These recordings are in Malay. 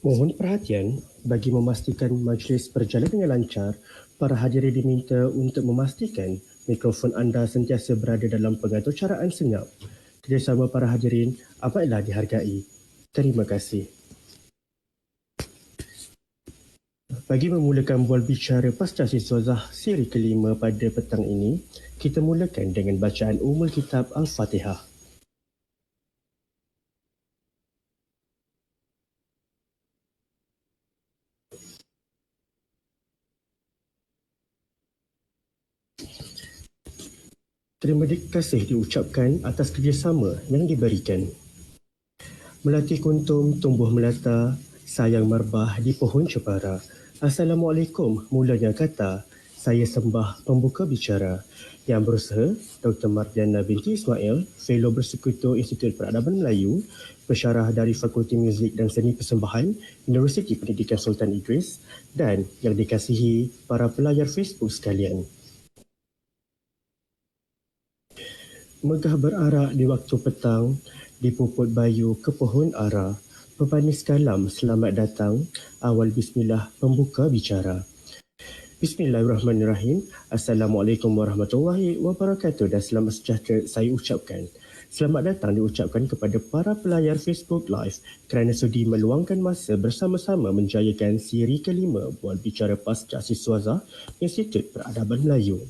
Mohon perhatian, bagi memastikan majlis berjalan dengan lancar, para hadirin diminta untuk memastikan mikrofon anda sentiasa berada dalam pengatur caraan senyap. Kerjasama para hadirin amatlah dihargai. Terima kasih. Bagi memulakan bual bicara Pasca Siswazah siri kelima pada petang ini, kita mulakan dengan bacaan Ummul Kitab Al-Fatihah. Terima kasih diucapkan atas kerjasama yang diberikan. Melati kuntum tumbuh melata, sayang merbah di pohon cemara. Assalamualaikum, mulanya kata, saya sembah pembuka bicara. Yang berusaha, Dr. Mardiana binti Ismail, Fellow Bersekutu Institut Peradaban Melayu, pensyarah dari Fakulti Muzik dan Seni Persembahan, Universiti Pendidikan Sultan Idris, dan yang dikasihi para pelayar Facebook sekalian. Megah berarak di waktu petang, dipuput bayu ke pohon ara. Pepanis kalam selamat datang, awal bismillah pembuka bicara. Bismillahirrahmanirrahim. Assalamualaikum warahmatullahi wabarakatuh dan selamat sejahtera saya ucapkan. Selamat datang diucapkan kepada para pelayar Facebook Live kerana sudi meluangkan masa bersama-sama menjayakan siri kelima bual bicara Pasca Siswazah Institut Peradaban Melayu.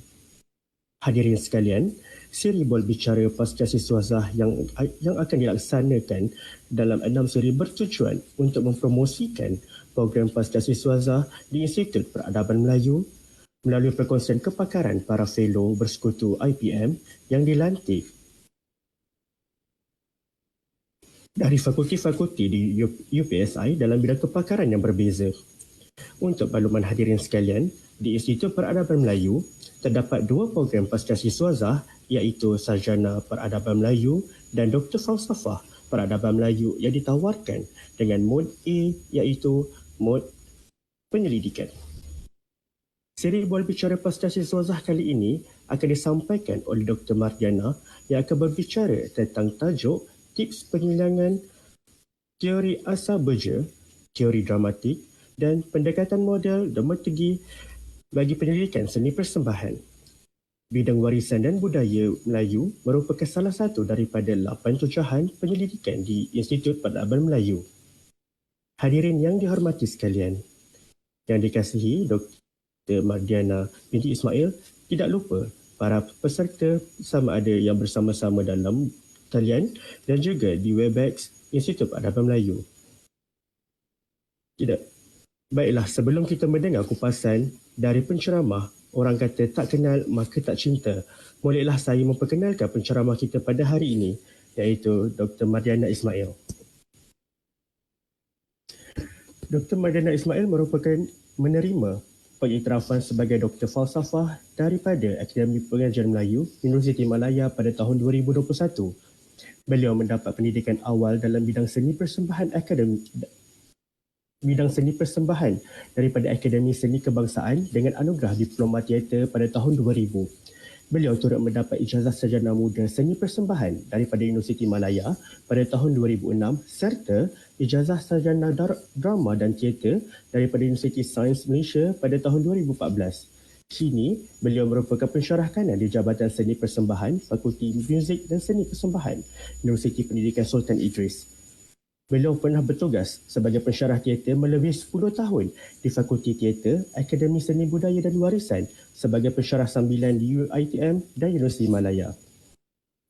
Hadirin sekalian, siri bual bicara Pasca Siswazah yang akan dilaksanakan dalam 6 siri bertujuan untuk mempromosikan program Pasca Siswazah di Institut Peradaban Melayu melalui perkongsian kepakaran para fellow bersekutu IPM yang dilantik dari fakulti-fakulti di UPSI dalam bidang kepakaran yang berbeza. Untuk makluman hadirin sekalian, di Institut Peradaban Melayu, terdapat dua program Pasca Siswazah iaitu Sarjana Peradaban Melayu dan Doktor Falsafah Peradaban Melayu yang ditawarkan dengan mod A iaitu mod penyelidikan. Siri bual bicara Pasca Siswazah kali ini akan disampaikan oleh Dr. Mardiana yang akan berbicara tentang tajuk tips pengilangan teori asal beja, teori dramatik dan pendekatan model dramaturgi bagi penyelidikan seni persembahan. Bidang warisan dan budaya Melayu merupakan salah satu daripada 8 tujahan penyelidikan di Institut Peradaban Melayu. Hadirin yang dihormati sekalian, yang dikasihi Dr. Mardiana binti Ismail, tidak lupa para peserta sama ada yang bersama-sama dalam talian dan juga di Webex Institut Peradaban Melayu. Baiklah, sebelum kita mendengar kupasan dari penceramah, orang kata tak kenal maka tak cinta. Bolehlah saya memperkenalkan penceramah kita pada hari ini, iaitu Dr. Mardiana Ismail. Dr. Mardiana Ismail merupakan menerima pengiktirafan sebagai Doktor Falsafah daripada Akademi Pengajian Melayu Universiti Malaya pada tahun 2021. Beliau mendapat pendidikan awal dalam bidang seni persembahan daripada Akademi Seni Kebangsaan dengan anugerah Diploma Teater pada tahun 2000. Beliau turut mendapat ijazah sarjana muda seni persembahan daripada Universiti Malaya pada tahun 2006 serta ijazah sarjana drama dan teater daripada Universiti Sains Malaysia pada tahun 2014. Kini, beliau merupakan pensyarah kanan di Jabatan Seni Persembahan Fakulti Muzik dan Seni Persembahan Universiti Pendidikan Sultan Idris. Beliau pernah bertugas sebagai pensyarah teater melebihi 10 tahun di Fakulti Teater, Akademi Seni Budaya dan Warisan sebagai pensyarah sambilan di UiTM dan Universiti Malaya.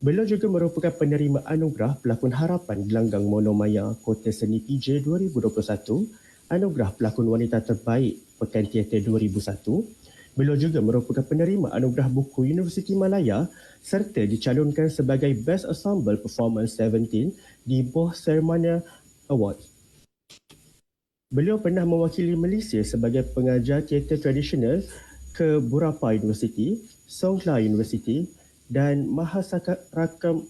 Beliau juga merupakan penerima anugerah Pelakon Harapan Gelanggang Monomaya Kota Seni PJ 2021, anugerah Pelakon Wanita Terbaik Pekan Teater 2001. Beliau juga merupakan penerima anugerah buku Universiti Malaya serta dicalonkan sebagai Best Ensemble Performance 17 di Boh Seremania Awards. Beliau pernah mewakili Malaysia sebagai pengajar teater tradisional ke Burapha University, Songkhla University dan Mahasarakam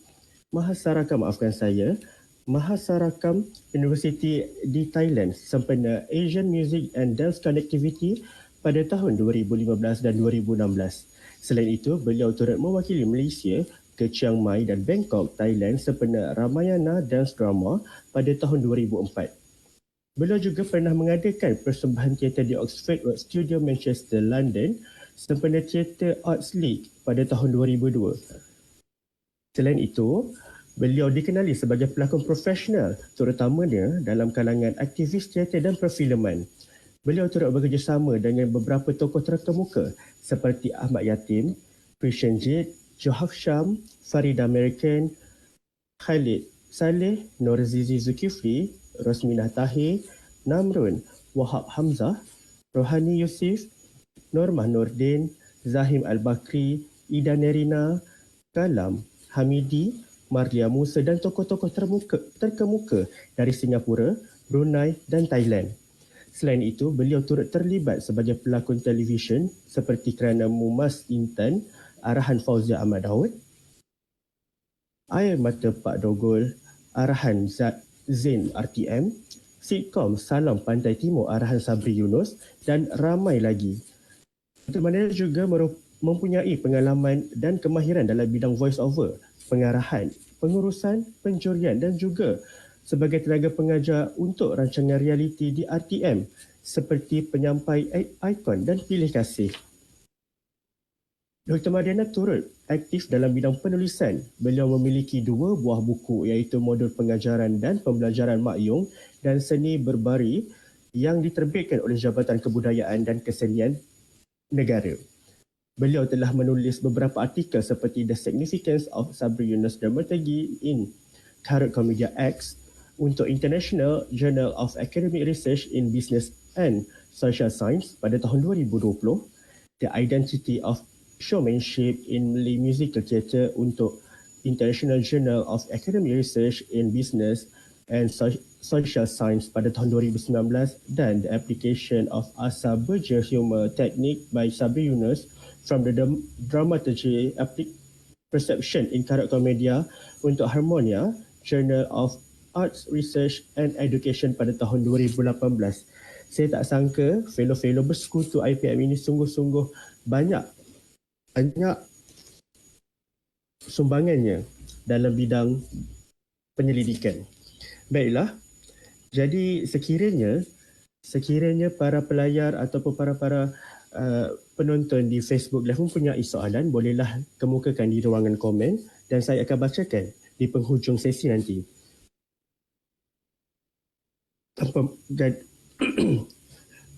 University di Thailand sempena Asian Music and Dance Connectivity pada tahun 2015 dan 2016. Selain itu, beliau turut mewakili Malaysia ke Chiang Mai dan Bangkok, Thailand sempena Ramayana Dance Drama pada tahun 2004. Beliau juga pernah mengadakan persembahan teater di Oxford Road Studio, Manchester, London sempena Theatre Arts League pada tahun 2002. Selain itu, beliau dikenali sebagai pelakon profesional, terutamanya dalam kalangan aktivis teater dan perfilman. Beliau turut bekerjasama dengan beberapa tokoh terkemuka seperti Ahmad Yatim, Christian Jade, Johak Sham, Farida American, Khalid Saleh, Norzizi Zulkifli, Rosminah Tahir, Namrun, Wahab Hamzah, Rohani Yusuf, Normah Nordin, Zahim Al-Bakri, Ida Nerina, Kalam, Hamidi, Marlia Musa dan tokoh-tokoh terkemuka dari Singapura, Brunei dan Thailand. Selain itu, beliau turut terlibat sebagai pelakon televisyen seperti Kerana Mumas Intan, arahan Fauzia Ahmad Daud, Air Mata Pak Dogol, arahan Zain RTM, sitkom Salam Pantai Timur, arahan Sabri Yunus dan ramai lagi. Dr. Mardana juga mempunyai pengalaman dan kemahiran dalam bidang voice over, pengarahan, pengurusan, penjurian dan juga sebagai tenaga pengajar untuk rancangan realiti di RTM seperti penyampai ikon dan pilih kasih. Dr. Mardana turut aktif dalam bidang penulisan. Beliau memiliki 2 buah buku iaitu Modul Pengajaran dan Pembelajaran Mak Yong dan Seni Berbari yang diterbitkan oleh Jabatan Kebudayaan dan Kesenian Negara. Beliau telah menulis beberapa artikel seperti The Significance of Sabri Yunus Dramaturgy in Carrot Comedia X untuk International Journal of Academic Research in Business and Social Science pada tahun 2020, The Identity of Showmanship in Malay Musical Theatre untuk International Journal of Academic Research in Business and Social Science pada tahun 2019 dan The Application of Asa Berger Humor Technique by Sabri Yunus from the Dramaturgy Perception in Carrot Comedia untuk Harmonia Journal of Arts Research and Education pada tahun 2018. Saya tak sangka fellow-fellow bersekutu IPM ini sungguh-sungguh banyak sumbangannya dalam bidang penyelidikan. Baiklah, jadi sekiranya para pelayar ataupun para penonton di Facebook Live mempunyai soalan, bolehlah kemukakan di ruangan komen dan saya akan bacakan di penghujung sesi nanti.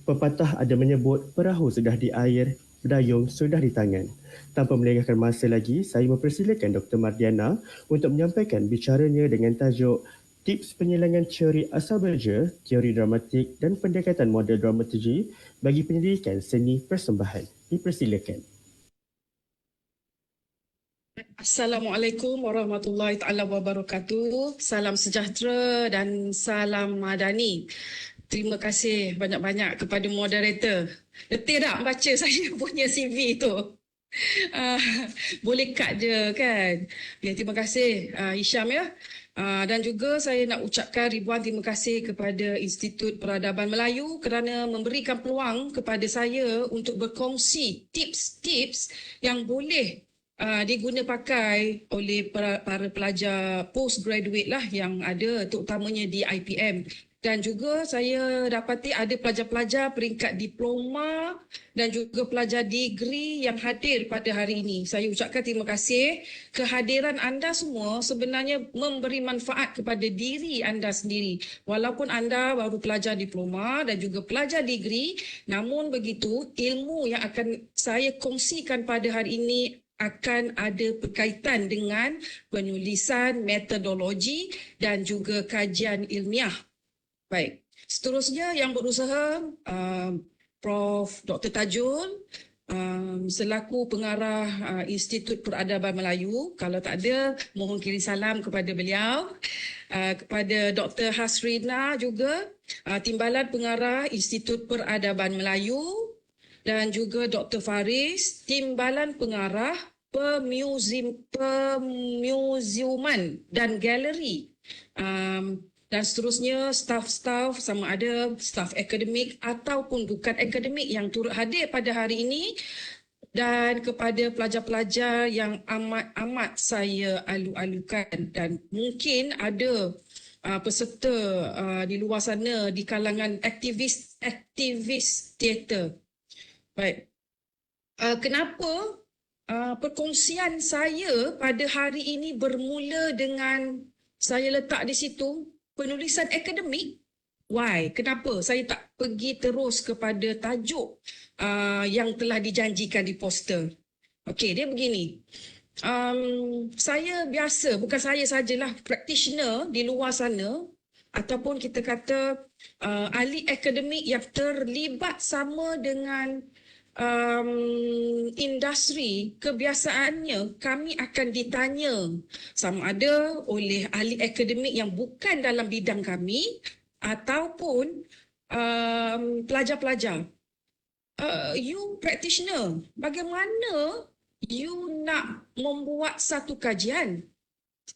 Pepatah ada menyebut perahu sudah di air, dayung sudah di tangan. Tanpa melengahkan masa lagi, saya mempersilakan Dr. Mardana untuk menyampaikan bicaranya dengan tajuk Tips Penyilangan Teori Asa Berger, Teori Dramatik dan Pendekatan Model Dramaturgi bagi Penyelidikan Seni Persembahan. Dipersilakan. Assalamualaikum warahmatullahi taala wabarakatuh. Salam sejahtera dan salam madani. Terima kasih banyak-banyak kepada moderator. Letih tak baca saya punya CV tu? Boleh cut je kan? Ya, terima kasih Hisham ya. Dan juga saya nak ucapkan ribuan terima kasih kepada Institut Peradaban Melayu kerana memberikan peluang kepada saya untuk berkongsi tips-tips yang boleh diguna pakai oleh para pelajar postgraduate lah yang ada terutamanya di IPM. Dan juga saya dapati ada pelajar-pelajar peringkat diploma dan juga pelajar degree yang hadir pada hari ini. Saya ucapkan terima kasih. Kehadiran anda semua sebenarnya memberi manfaat kepada diri anda sendiri. Walaupun anda baru pelajar diploma dan juga pelajar degree, namun begitu ilmu yang akan saya kongsikan pada hari ini akan ada berkaitan dengan penulisan, metodologi dan juga kajian ilmiah. Baik, seterusnya yang berusaha Prof. Dr. Tajul selaku pengarah Institut Peradaban Melayu. Kalau tak ada, mohon kirim salam kepada beliau. Kepada Dr. Hasrina juga, Timbalan Pengarah Institut Peradaban Melayu. Dan juga Dr. Faris, Timbalan Pengarah Pemuziuman dan Galeri. Dan seterusnya staf-staf sama ada staf akademik ataupun bukan akademik yang turut hadir pada hari ini, dan kepada pelajar-pelajar yang amat-amat saya alu-alukan dan mungkin ada peserta di luar sana di kalangan aktivis teater. Baik. Kenapa perkongsian saya pada hari ini bermula dengan saya letak di situ penulisan akademik? Why? Kenapa saya tak pergi terus kepada tajuk yang telah dijanjikan di poster? Okey, dia begini. Saya biasa, bukan saya sajalah, practitioner di luar sana ataupun kita kata ahli akademik yang terlibat sama dengan industri, kebiasaannya kami akan ditanya sama ada oleh ahli akademik yang bukan dalam bidang kami ataupun pelajar-pelajar. You practitioner, bagaimana you nak membuat satu kajian?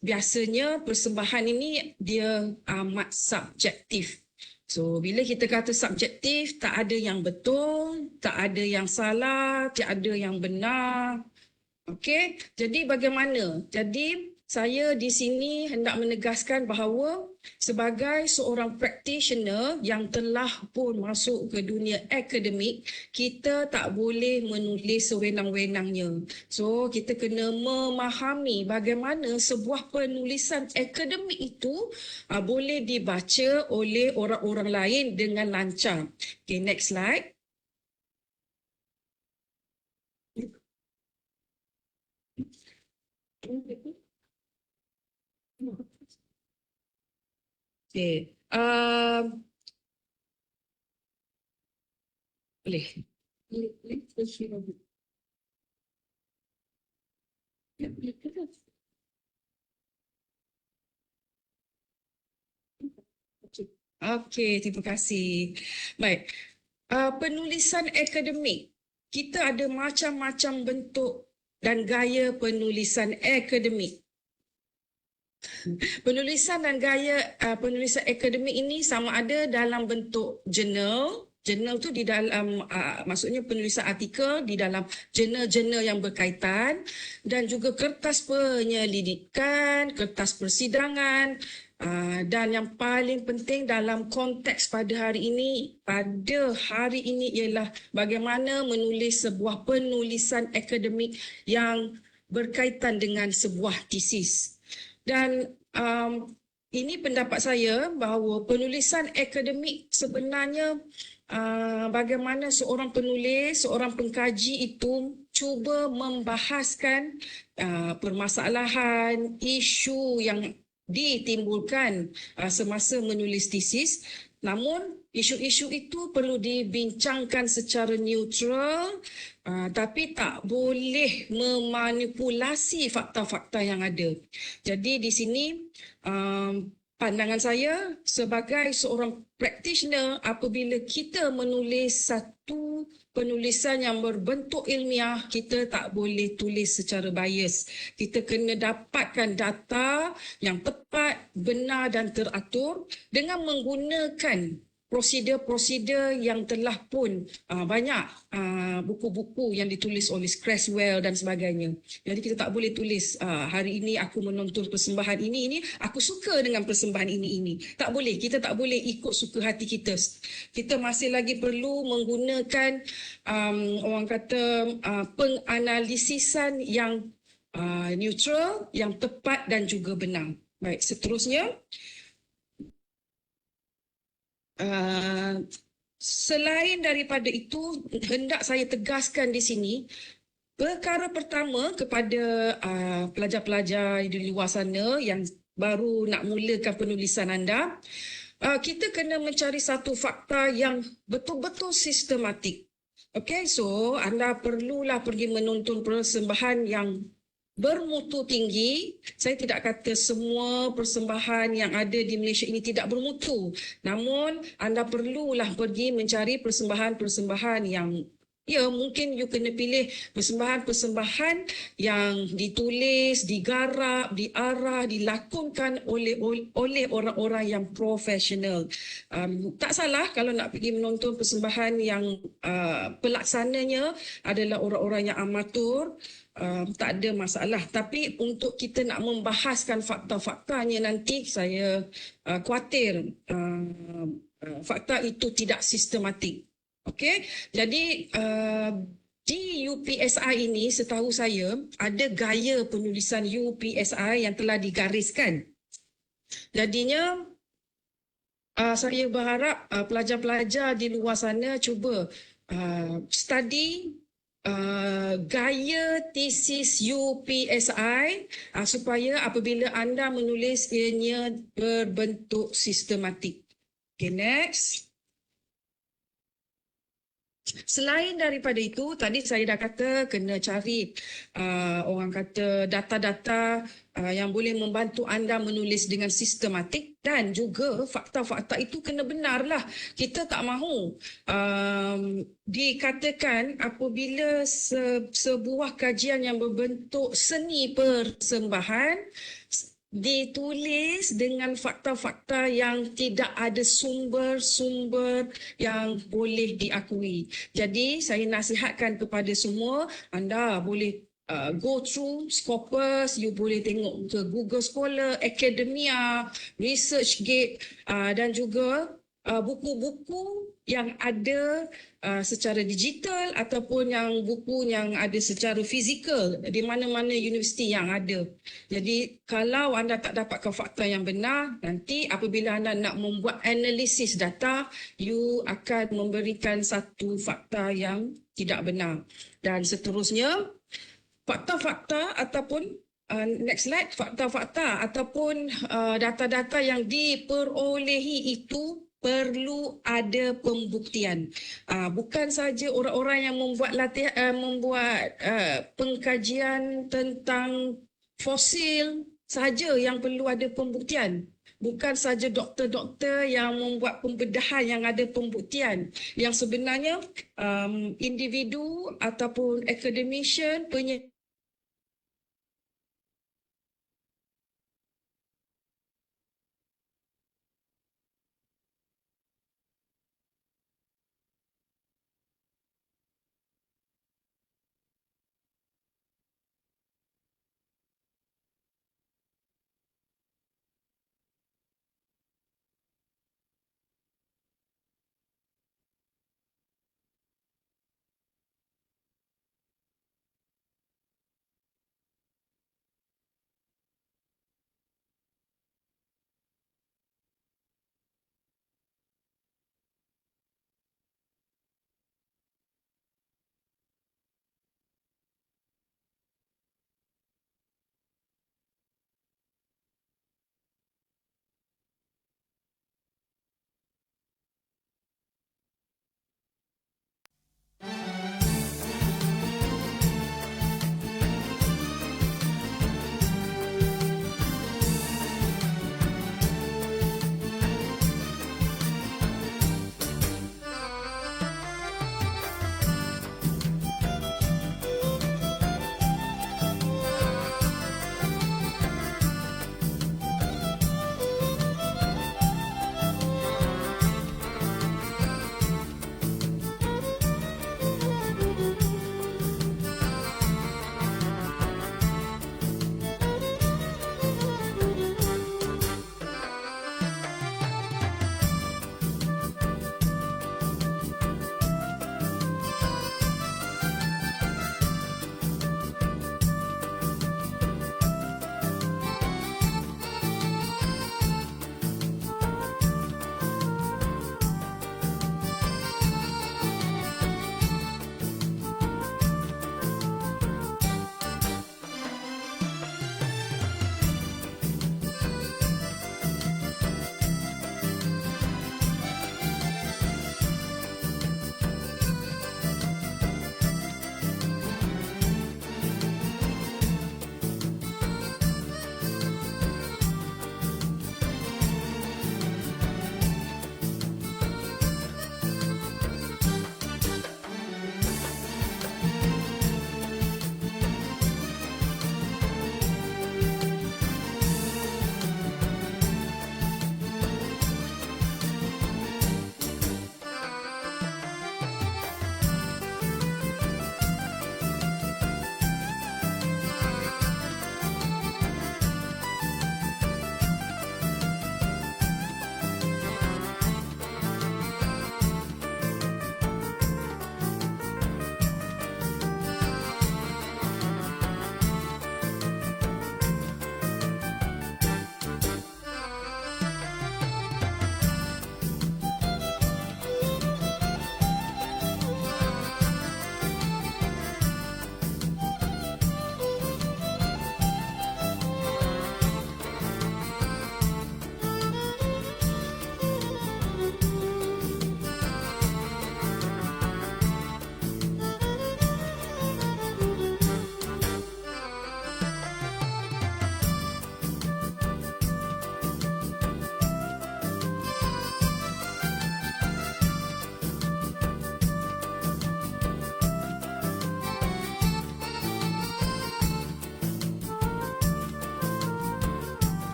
Biasanya persembahan ini dia amat subjektif. So, bila kita kata subjektif, tak ada yang betul, tak ada yang salah, tak ada yang benar. Okey, jadi bagaimana? Jadi, saya di sini hendak menegaskan bahawa sebagai seorang practitioner yang telah pun masuk ke dunia akademik, kita tak boleh menulis sewenang-wenangnya. So, kita kena memahami bagaimana sebuah penulisan akademik itu boleh dibaca oleh orang-orang lain dengan lancar. Okay, next slide. Okay. Boleh. Okey, terima kasih. Baik. Penulisan akademik. Kita ada macam-macam bentuk dan gaya penulisan akademik. Penulisan dan gaya penulisan akademik ini sama ada dalam bentuk jurnal. Jurnal tu di dalam maksudnya penulisan artikel di dalam jurnal-jurnal yang berkaitan dan juga kertas penyelidikan, kertas persidangan dan yang paling penting dalam konteks pada hari ini ialah bagaimana menulis sebuah penulisan akademik yang berkaitan dengan sebuah tesis. Dan ini pendapat saya bahawa penulisan akademik sebenarnya bagaimana seorang penulis, seorang pengkaji itu cuba membahaskan permasalahan, isu yang ditimbulkan semasa menulis tesis. Namun isu-isu itu perlu dibincangkan secara neutral, tapi tak boleh memanipulasi fakta-fakta yang ada. Jadi di sini pandangan saya sebagai seorang practitioner, apabila kita menulis satu penulisan yang berbentuk ilmiah, kita tak boleh tulis secara bias. Kita kena dapatkan data yang tepat, benar dan teratur dengan menggunakan prosedur-prosedur yang telah pun banyak buku-buku yang ditulis oleh Creswell dan sebagainya. Jadi kita tak boleh tulis hari ini aku menonton persembahan ini aku suka dengan persembahan ini. Tak boleh, kita tak boleh ikut suka hati kita. Kita masih lagi perlu menggunakan orang kata penganalisisan yang neutral, yang tepat dan juga benar. Baik, seterusnya selain daripada itu, hendak saya tegaskan di sini, perkara pertama kepada pelajar-pelajar di luar sana yang baru nak mulakan penulisan anda, kita kena mencari satu fakta yang betul-betul sistematik. Okay, so anda perlulah pergi menonton persembahan yang bermutu tinggi. Saya tidak kata semua persembahan yang ada di Malaysia ini tidak bermutu. Namun anda perlulah pergi mencari persembahan-persembahan yang Ya, mungkin you kena pilih persembahan-persembahan yang ditulis, digarap, diarah, dilakonkan oleh orang-orang yang profesional. Tak salah kalau nak pergi menonton persembahan yang pelaksananya adalah orang-orang yang amatur. Tak ada masalah. Tapi untuk kita nak membahaskan fakta-faktanya nanti, saya khawatir fakta itu tidak sistematik. Okey, jadi di UPSI ini setahu saya ada gaya penulisan UPSI yang telah digariskan. Jadinya saya berharap pelajar-pelajar di luar sana cuba study gaya tesis UPSI supaya apabila anda menulis ianya berbentuk sistematik. Okay, next. Selain daripada itu, tadi saya dah kata kena cari orang kata data-data yang boleh membantu anda menulis dengan sistematik dan juga fakta-fakta itu kena benar lah. Kita tak mahu dikatakan apabila sebuah kajian yang berbentuk seni persembahan ditulis dengan fakta-fakta yang tidak ada sumber-sumber yang boleh diakui. Jadi saya nasihatkan kepada semua, anda boleh go through Scopus, you boleh tengok ke Google Scholar, Academia, ResearchGate dan juga buku-buku yang ada secara digital ataupun yang buku yang ada secara fizikal di mana-mana universiti yang ada. Jadi kalau anda tak dapatkan fakta yang benar, nanti apabila anda nak membuat analisis data, you akan memberikan satu fakta yang tidak benar. Dan seterusnya, fakta-fakta ataupun next slide, fakta-fakta ataupun data-data yang diperolehi itu perlu ada pembuktian. Bukan saja orang-orang yang membuat membuat pengkajian tentang fosil saja yang perlu ada pembuktian. Bukan saja doktor-doktor yang membuat pembedahan yang ada pembuktian. Yang sebenarnya individu ataupun academician,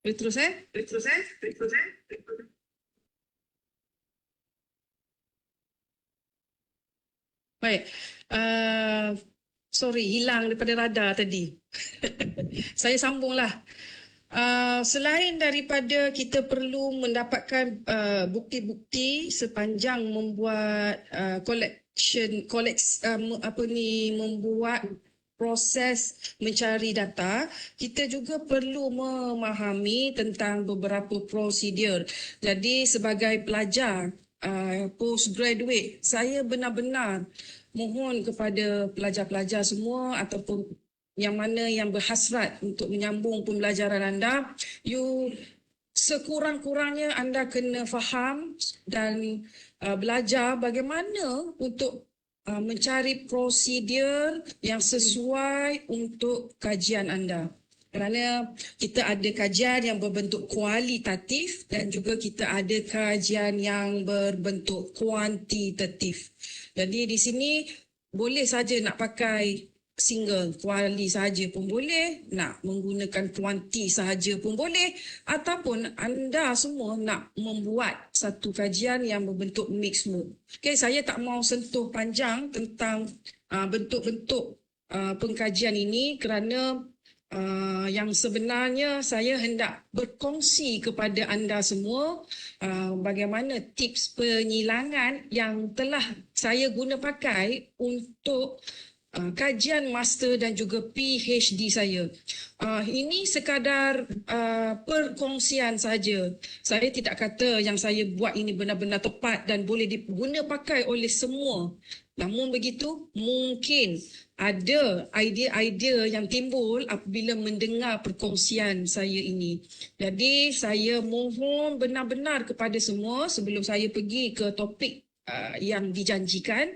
Boleh terus Baik. Sorry, hilang daripada radar tadi. Saya sambunglah. Selain daripada kita perlu mendapatkan bukti-bukti sepanjang membuat membuat proses mencari data, kita juga perlu memahami tentang beberapa prosedur. Jadi sebagai pelajar postgraduate, saya benar-benar mohon kepada pelajar-pelajar semua ataupun yang mana yang berhasrat untuk menyambung pembelajaran anda, sekurang-kurangnya anda kena faham dan belajar bagaimana untuk mencari prosedur yang sesuai untuk kajian anda. Kerana kita ada kajian yang berbentuk kualitatif dan juga kita ada kajian yang berbentuk kuantitatif. Jadi di sini boleh saja nak pakai single kuali sahaja pun boleh, nak menggunakan kuanti sahaja pun boleh, ataupun anda semua nak membuat satu kajian yang berbentuk mixed mood. Okay, saya tak mau sentuh panjang tentang bentuk-bentuk pengkajian ini kerana yang sebenarnya saya hendak berkongsi kepada anda semua bagaimana tips penyilangan yang telah saya guna pakai untuk kajian master dan juga PhD saya. Ini sekadar perkongsian saja. Saya tidak kata yang saya buat ini benar-benar tepat dan boleh diguna pakai oleh semua. Namun begitu, mungkin ada idea-idea yang timbul apabila mendengar perkongsian saya ini. Jadi saya mohon benar-benar kepada semua sebelum saya pergi ke topik yang dijanjikan,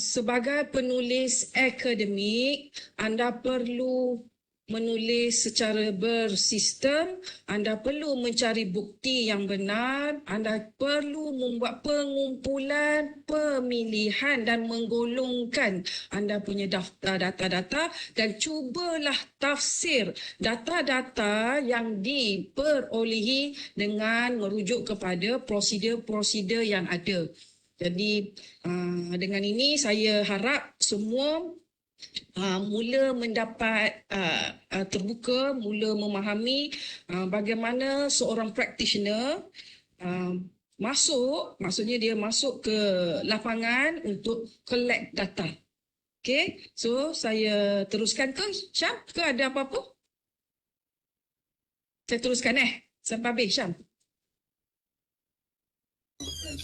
sebagai penulis akademik, anda perlu menulis secara bersistem, anda perlu mencari bukti yang benar, anda perlu membuat pengumpulan, pemilihan dan menggolongkan anda punya daftar data-data dan cubalah tafsir data-data yang diperolehi dengan merujuk kepada prosedur-prosedur yang ada. Jadi dengan ini saya harap semua mula mendapat terbuka, mula memahami bagaimana seorang practitioner maksudnya dia masuk ke lapangan untuk collect data. Okay, so saya teruskan ke Syam ke ada apa-apa? Saya teruskan sampai habis Syam.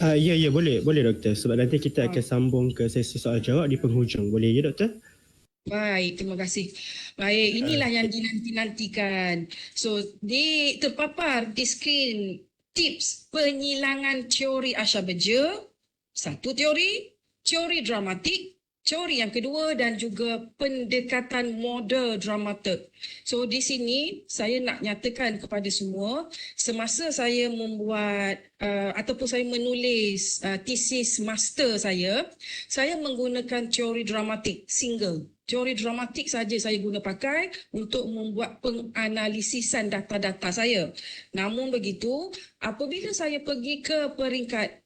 Ya, boleh doktor. Sebab nanti kita akan sambung ke sesi soal jawab di penghujung. Boleh ya doktor? Baik, terima kasih. Baik, inilah yang dinanti-nantikan. So, terpapar di skrin tips penyilangan teori asal beja. Satu teori dramatik. Teori yang kedua dan juga pendekatan model dramatik. So di sini saya nak nyatakan kepada semua, semasa saya membuat ataupun saya menulis tesis master saya menggunakan teori dramatik single. Teori dramatik saja saya guna pakai untuk membuat penganalisisan data-data saya. Namun begitu, apabila saya pergi ke peringkat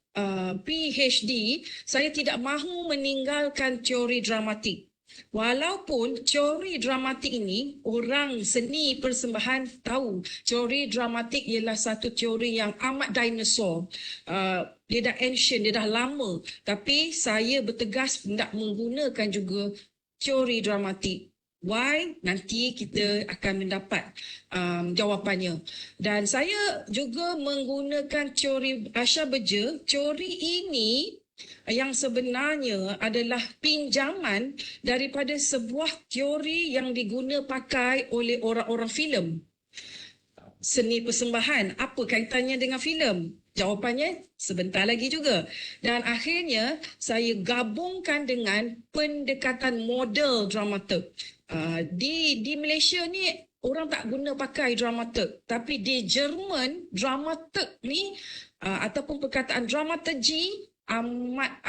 PhD, saya tidak mahu meninggalkan teori dramatik. Walaupun teori dramatik ini, orang seni persembahan tahu teori dramatik ialah satu teori yang amat dinosaur. Dia dah ancient, dia dah lama. Tapi saya bertegas tidak menggunakan juga teori dramatik. Why? Nanti kita akan mendapat jawapannya. Dan saya juga menggunakan teori asal beja. Teori ini yang sebenarnya adalah pinjaman daripada sebuah teori yang diguna pakai oleh orang-orang filem. Seni persembahan, apa kaitannya dengan filem? Jawapannya sebentar lagi juga. Dan akhirnya saya gabungkan dengan pendekatan model dramatik. Di Malaysia ni orang tak guna pakai dramatik, tapi di Jerman dramatik ni ataupun perkataan dramaturgy amat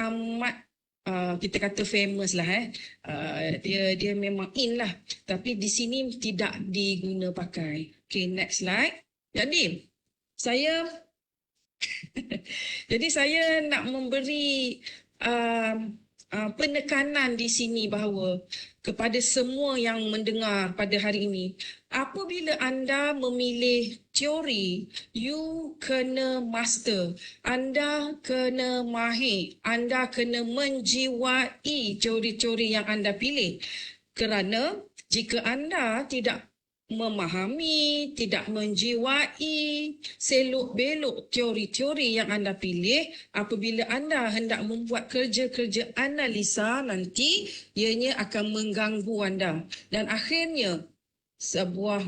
kita kata famous lah dia memang in lah, tapi di sini tidak diguna pakai. Okay, next slide. Jadi, saya jadi saya nak memberi penekanan di sini bahawa kepada semua yang mendengar pada hari ini, apabila anda memilih teori, you kena master, anda kena mahir, anda kena menjiwai teori-teori yang anda pilih. Kerana jika anda tidak memahami, tidak menjiwai selok-belok teori-teori yang anda pilih, apabila anda hendak membuat kerja-kerja analisa nanti, ianya akan mengganggu anda. Dan akhirnya, sebuah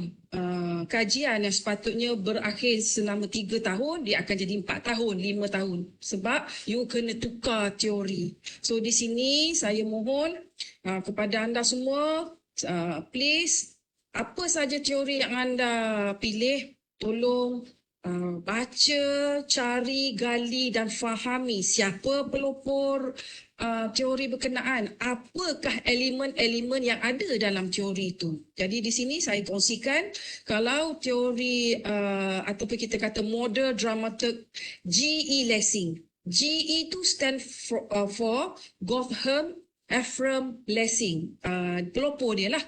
kajian yang sepatutnya berakhir selama 3 tahun, dia akan jadi 4 tahun, 5 tahun. Sebab you kena tukar teori. So di sini saya mohon kepada anda semua, please, apa saja teori yang anda pilih, tolong baca, cari, gali dan fahami siapa pelopor teori berkenaan, apakah elemen-elemen yang ada dalam teori itu. Jadi di sini saya kongsikan, kalau teori ataupun kita kata model dramaturg GE Lessing. GE itu stand for Gotham Ephraim Lessing, pelopor dia lah.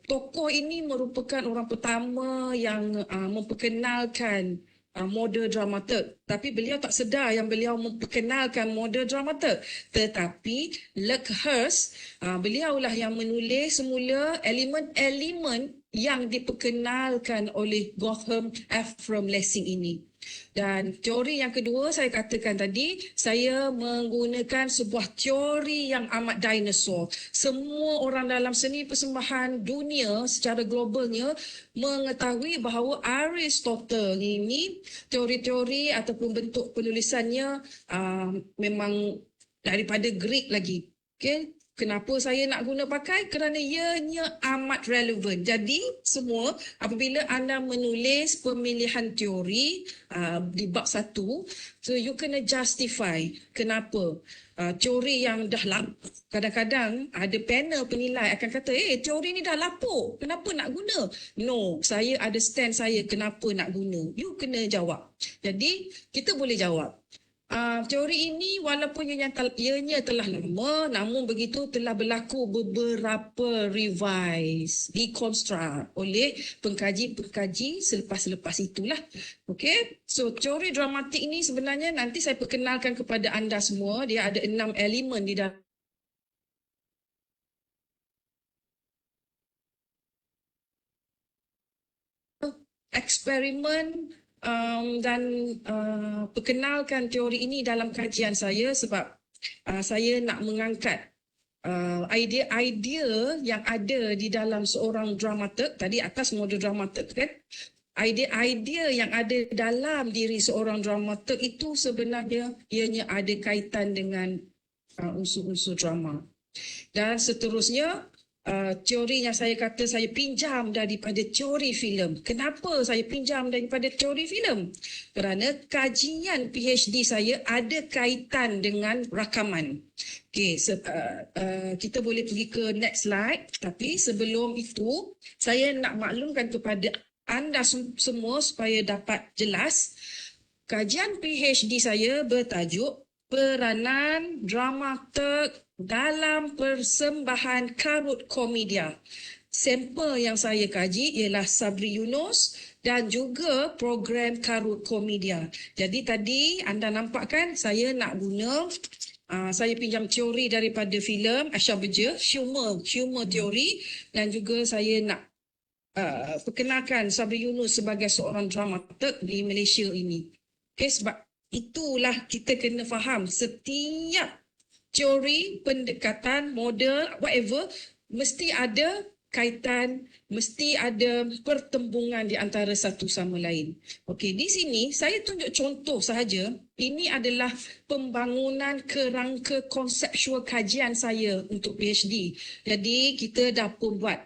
Tokoh ini merupakan orang pertama yang memperkenalkan model dramaturg. Tapi beliau tak sedar yang beliau memperkenalkan model dramaturg. Tetapi Luckhurst, beliaulah yang menulis semula elemen-elemen yang diperkenalkan oleh Gotham Ephraim Lessing ini. Dan teori yang kedua saya katakan tadi, saya menggunakan sebuah teori yang amat dinosaur. Semua orang dalam seni persembahan dunia secara globalnya mengetahui bahawa Aristotle ini teori-teori ataupun bentuk penulisannya memang daripada Greek lagi. Okay? Kenapa saya nak guna pakai? Kerana ianya amat relevan. Jadi semua apabila anda menulis pemilihan teori di bab 1, so you kena justify kenapa. Teori yang dah lapuk, kadang-kadang ada panel penilai akan kata, teori ni dah lapuk, kenapa nak guna? No, saya ada stand saya kenapa nak guna. You kena jawab. Jadi kita boleh jawab. Teori ini walaupun ianya telah lama, namun begitu telah berlaku beberapa revise, deconstruct oleh pengkaji-pengkaji selepas-lepas itulah. Okay, so teori dramatik ini sebenarnya nanti saya perkenalkan kepada anda semua. Dia ada 6 elemen di dalam eksperimen dan perkenalkan teori ini dalam kajian saya sebab saya nak mengangkat idea-idea yang ada di dalam seorang dramaturg. Tadi atas model dramaturg kan, idea-idea yang ada dalam diri seorang dramaturg itu sebenarnya ianya ada kaitan dengan unsur-unsur drama. Dan seterusnya, teori yang saya kata saya pinjam daripada teori filem. Kenapa saya pinjam daripada teori filem? Kerana kajian PhD saya ada kaitan dengan rakaman. Okey, kita boleh pergi ke next slide. Tapi sebelum itu, saya nak maklumkan kepada anda semua supaya dapat jelas. Kajian PhD saya bertajuk Peranan Dramaturg dalam persembahan karut komedia. Sampel yang saya kaji ialah Sabri Yunus dan juga program karut komedia. Jadi tadi anda nampak kan saya nak guna, saya pinjam teori daripada filem Aisyah Beja, humor teori, dan juga saya nak perkenalkan Sabri Yunus sebagai seorang dramaturg di Malaysia ini. Okay, sebab itulah kita kena faham setiap teori, pendekatan, model, whatever, mesti ada kaitan, mesti ada pertembungan di antara satu sama lain. Okey, di sini saya tunjuk contoh sahaja. Ini adalah pembangunan kerangka konseptual kajian saya untuk PhD. Jadi kita dah pun buat,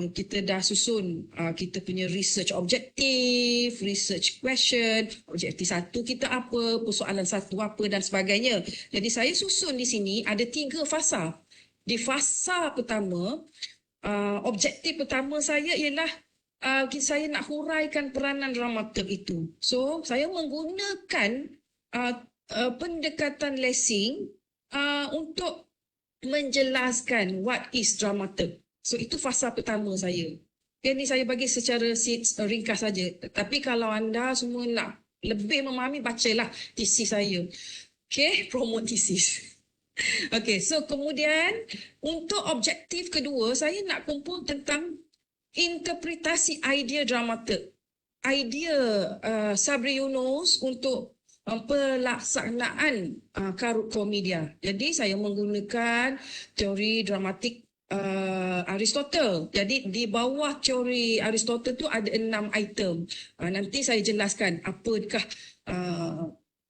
kita dah susun kita punya research objektif, research question, objektif 1 kita apa, persoalan 1 apa dan sebagainya. Jadi saya susun di sini ada 3 fasa. Di fasa pertama, objektif pertama saya ialah saya nak huraikan peranan dramaturg itu. So, saya menggunakan pendekatan lessing untuk menjelaskan what is dramaturg. So, itu fasa pertama saya. Okay, ni saya bagi secara ringkas saja. Tapi kalau anda semua nak lebih memahami, bacalah tesis saya. Okay, promote tesis. Okay, so kemudian untuk objektif kedua, saya nak kumpul tentang interpretasi idea dramaturg. Idea Sabri Yunus untuk pelaksanaan karut komedia. Jadi saya menggunakan teori dramatik Aristotle. Jadi di bawah teori Aristotle tu ada 6 item. Nanti saya jelaskan apakah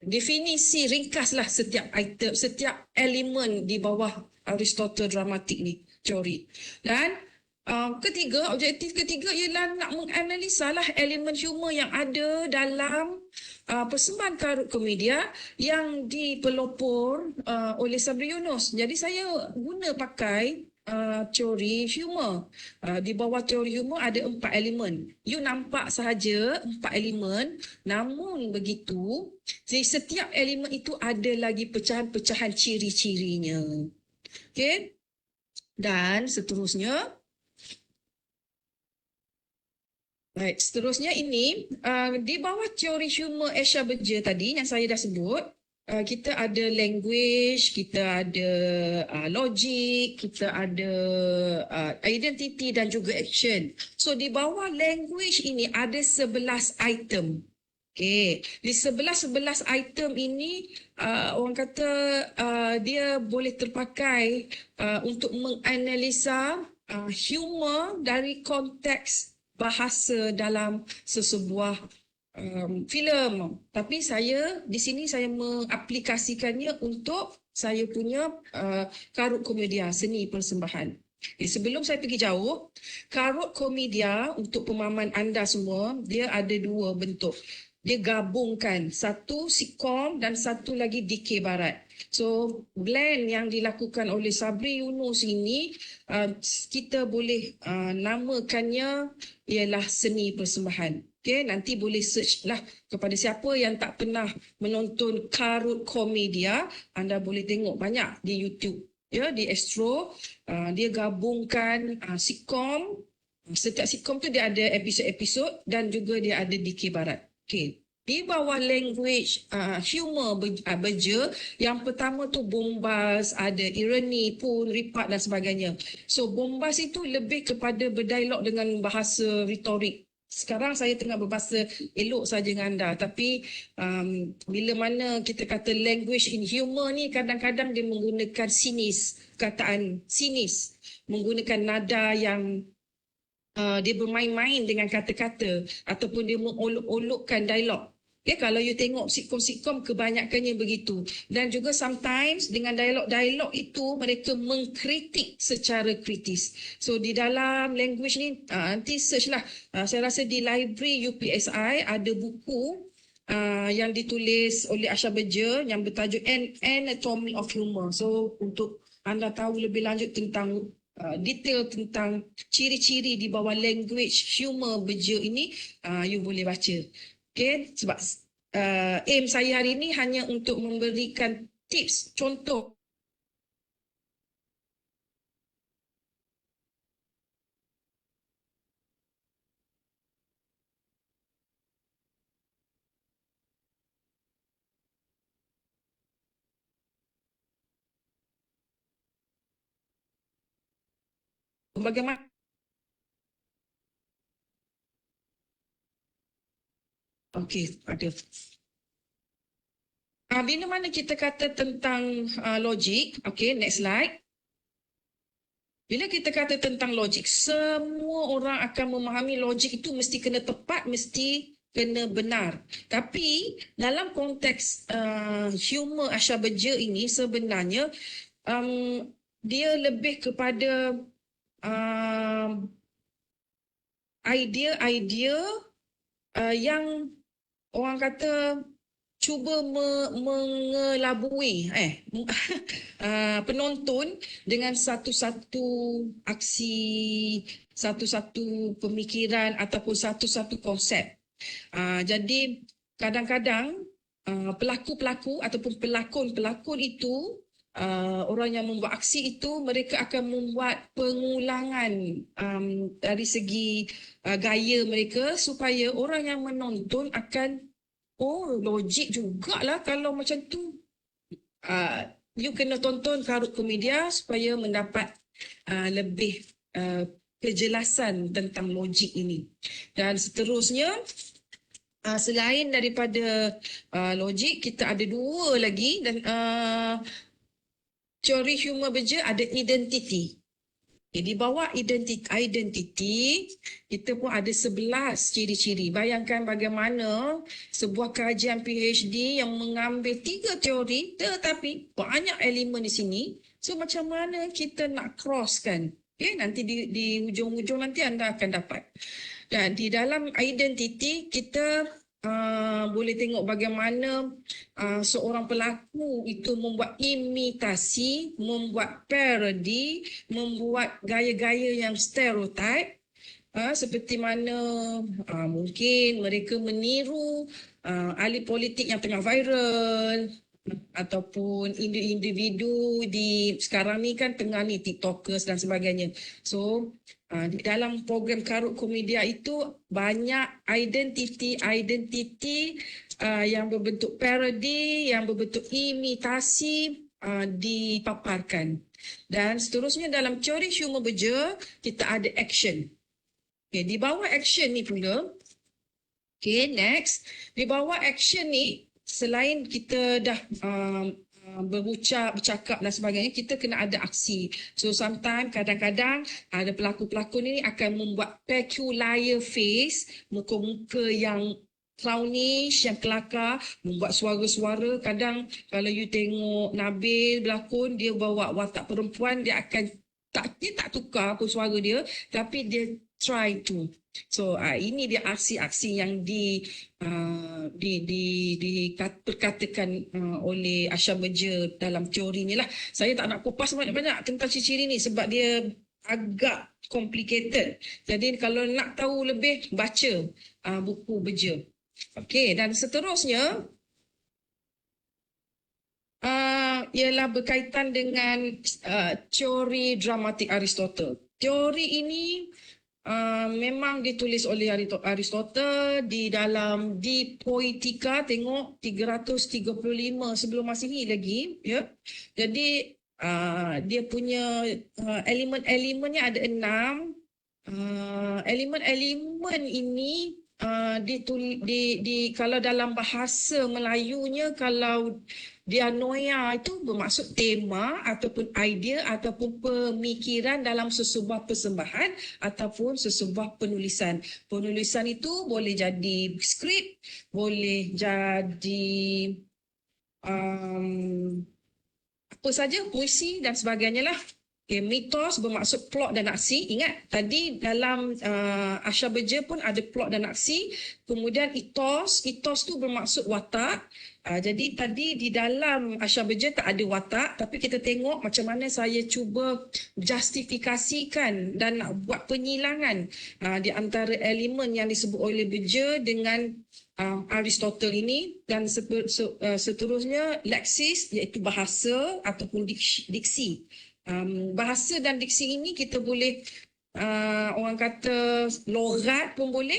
definisi ringkaslah setiap item, setiap elemen di bawah Aristotle dramatik ni, teori. Dan objektif ketiga ialah nak menganalisa lah elemen humor yang ada dalam persembahan karut komedia yang dipelopor oleh Sabri Yunus. Jadi saya guna pakai teori humor. Di bawah teori humor ada 4 elemen. You nampak sahaja 4 elemen, namun begitu di setiap elemen itu ada lagi pecahan-pecahan ciri-cirinya. Okey? Dan seterusnya, seterusnya ini di bawah teori humor Esha Beja tadi yang saya dah sebut, kita ada language, kita ada logic, kita ada identity dan juga action. So di bawah language ini ada 11 item. Okay. Di 11 item ini orang kata dia boleh terpakai untuk menganalisa humor dari konteks bahasa dalam sesebuah filem. Tapi saya di sini saya mengaplikasikannya untuk saya punya karut komedia, seni persembahan. Sebelum saya pergi jauh, karut komedia untuk pemahaman anda semua, dia ada 2 bentuk. Dia gabungkan, satu sitcom dan satu lagi dikir barat. So blend yang dilakukan oleh Sabri Yunus ini kita boleh namakannya ialah seni persembahan. Okay, nanti boleh search lah kepada siapa yang tak pernah menonton karut komedia, anda boleh tengok banyak di YouTube. Ya, di Astro dia gabungkan sitcom. Setiap sitcom tu dia ada episod-episod dan juga dia ada dikir barat. Okay. Di bawah language humor Beja, yang pertama tu bombas, ada irony, pun, ripat dan sebagainya. So bombas itu lebih kepada berdialog dengan bahasa retorik. Sekarang saya tengah berbahasa elok saja dengan anda, tapi bila mana kita kata language in humor ni, kadang-kadang dia menggunakan kataan sinis, menggunakan nada yang dia bermain-main dengan kata-kata ataupun dia mengolok-olokkan dialog. Okay, kalau you tengok sitcom-sitcom kebanyakannya begitu. Dan juga sometimes dengan dialog-dialog itu mereka mengkritik secara kritis. So di dalam language ni nanti search lah. Saya rasa di library UPSI ada buku yang ditulis oleh Asha Beja yang bertajuk Anatomy of Humor. So untuk anda tahu lebih lanjut tentang detail tentang ciri-ciri di bawah language humor Beja ini, you boleh baca. Okay, sebab aim saya hari ini hanya untuk memberikan tips, contoh. Bagaimana? Okey, ada. Bila mana kita kata tentang logik, okey, next slide. Bila kita kata tentang logik, semua orang akan memahami logik itu mesti kena tepat, mesti kena benar. Tapi dalam konteks humor Asha Beja ini sebenarnya dia lebih kepada idea-idea yang orang kata cuba mengelabui penonton dengan satu-satu aksi, satu-satu pemikiran ataupun satu-satu konsep. Jadi kadang-kadang pelakon-pelakon ataupun pelakon-pelakon itu, orang yang membuat aksi itu, mereka akan membuat pengulangan dari segi gaya mereka supaya orang yang menonton akan, oh logik jugalah kalau macam tu. You kena tonton Karut Komedia supaya mendapat lebih kejelasan tentang logik ini. Dan seterusnya, selain daripada logik, kita ada dua lagi, dan teori humor beja ada identiti. Di bawah identiti, kita pun ada 11 ciri-ciri. Bayangkan bagaimana sebuah kajian PhD yang mengambil 3 teori tetapi banyak elemen di sini. So macam mana kita nak crosskan? Okay, nanti di ujung-ujung nanti anda akan dapat. Dan di dalam identiti kita boleh tengok bagaimana seorang pelaku itu membuat imitasi, membuat parodi, membuat gaya-gaya yang stereotip, seperti mana mungkin mereka meniru ahli politik yang tengah viral, ataupun individu di sekarang ni kan tengah ni TikTokers dan sebagainya. So di dalam program Karut Komedia itu banyak identiti yang berbentuk parodi, yang berbentuk imitasi dipaparkan. Dan seterusnya dalam teori humor beja kita ada action. Okay, di bawah action ni pula, okay, next, di bawah action ni, selain kita dah bercakap dan sebagainya, kita kena ada aksi. So sometimes, kadang-kadang ada pelakon-pelakon ni akan membuat peculiar face, muka-muka yang clownish, yang kelakar, membuat suara-suara. Kadang kalau you tengok Nabil berlakon, dia bawa watak perempuan, dia akan dia tak tukar pun suara dia, tapi dia try to. So ini dia aksi-aksi yang diperkatakan oleh Aisyah Beja dalam teori ni lah. Saya tak nak kupas banyak-banyak tentang ciri-ciri ni sebab dia agak complicated. Jadi kalau nak tahu lebih, baca buku Beja. Okey, dan seterusnya ialah berkaitan dengan teori dramatik Aristotle. Teori ini memang ditulis oleh Aristotle di dalam Di Poetica, tengok 335 sebelum Masihi lagi, ya. Jadi dia punya elemen-elemennya ada 6. Elemen-elemen ini kalau dalam bahasa Melayunya, kalau dianoia itu bermaksud tema ataupun idea ataupun pemikiran dalam sesebuah persembahan ataupun sesebuah penulisan. Penulisan itu boleh jadi skrip, boleh jadi apa saja, puisi dan sebagainya lah. Okay, mitos bermaksud plot dan aksi. Ingat tadi dalam Aisyah Beja pun ada plot dan aksi. Kemudian etos tu bermaksud watak. Jadi tadi di dalam Aisyah Beja tak ada watak, tapi kita tengok macam mana saya cuba justifikasikan dan nak buat penyilangan di antara elemen yang disebut oleh Beja dengan Aristotle ini. Dan seterusnya leksis, iaitu bahasa ataupun diksi. Bahasa dan diksi ini kita boleh orang kata logat pun boleh.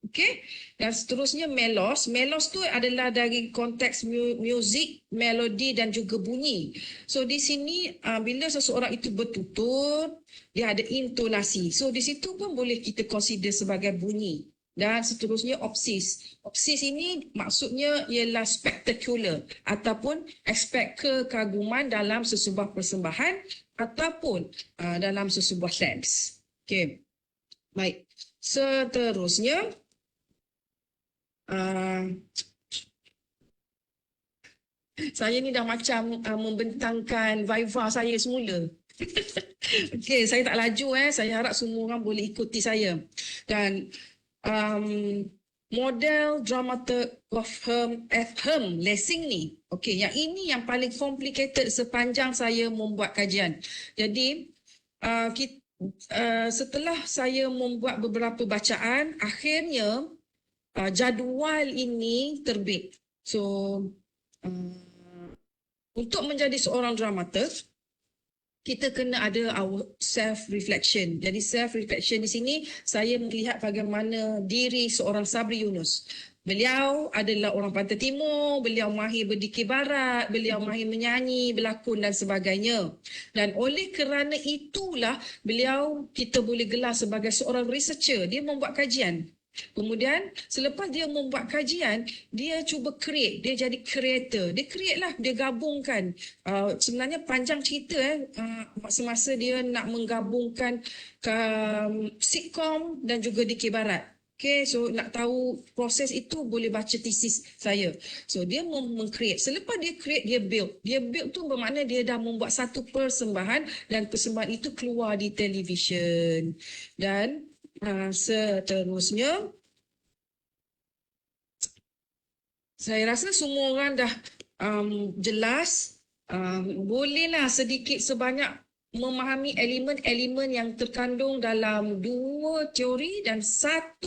Okey. Dan seterusnya melos. Melos tu adalah dari konteks muzik, melodi dan juga bunyi. So di sini bila seseorang itu bertutur, dia ada intonasi. So di situ pun boleh kita consider sebagai bunyi. Dan seterusnya opsis. Opsis ini maksudnya ialah spectacular ataupun aspek kekaguman dalam sesebuah persembahan ataupun dalam sesebuah dance. Okey. Baik. Seterusnya saya ni dah macam membentangkan Viva saya semula. Okey, saya tak laju Saya harap semua orang boleh ikuti saya. Dan model Dramaturg Ephraim Lessing ni, okey, yang ini yang paling complicated sepanjang saya membuat kajian. Jadi Setelah saya membuat beberapa bacaan, akhirnya jadual ini terbit. So, untuk menjadi seorang dramaturg, kita kena ada our self-reflection. Jadi self-reflection di sini, saya melihat bagaimana diri seorang Sabri Yunus. Beliau adalah orang Pantai Timur, beliau mahir berdikir barat, beliau mahir menyanyi, berlakon dan sebagainya. Dan oleh kerana itulah beliau kita boleh gelar sebagai seorang researcher. Dia membuat kajian. Kemudian selepas dia membuat kajian, dia cuba create, dia jadi creator. Dia create lah, dia gabungkan. Sebenarnya panjang cerita semasa dia nak menggabungkan sitcom dan juga dikir barat. Okay, so nak tahu proses itu boleh baca tesis saya. So dia meng-create. Selepas dia create, dia build. Dia build tu bermakna dia dah membuat satu persembahan dan persembahan itu keluar di televisyen. Dan seterusnya, saya rasa semua orang dah jelas, bolehlah sedikit sebanyak memahami elemen-elemen yang terkandung dalam 2 teori dan 1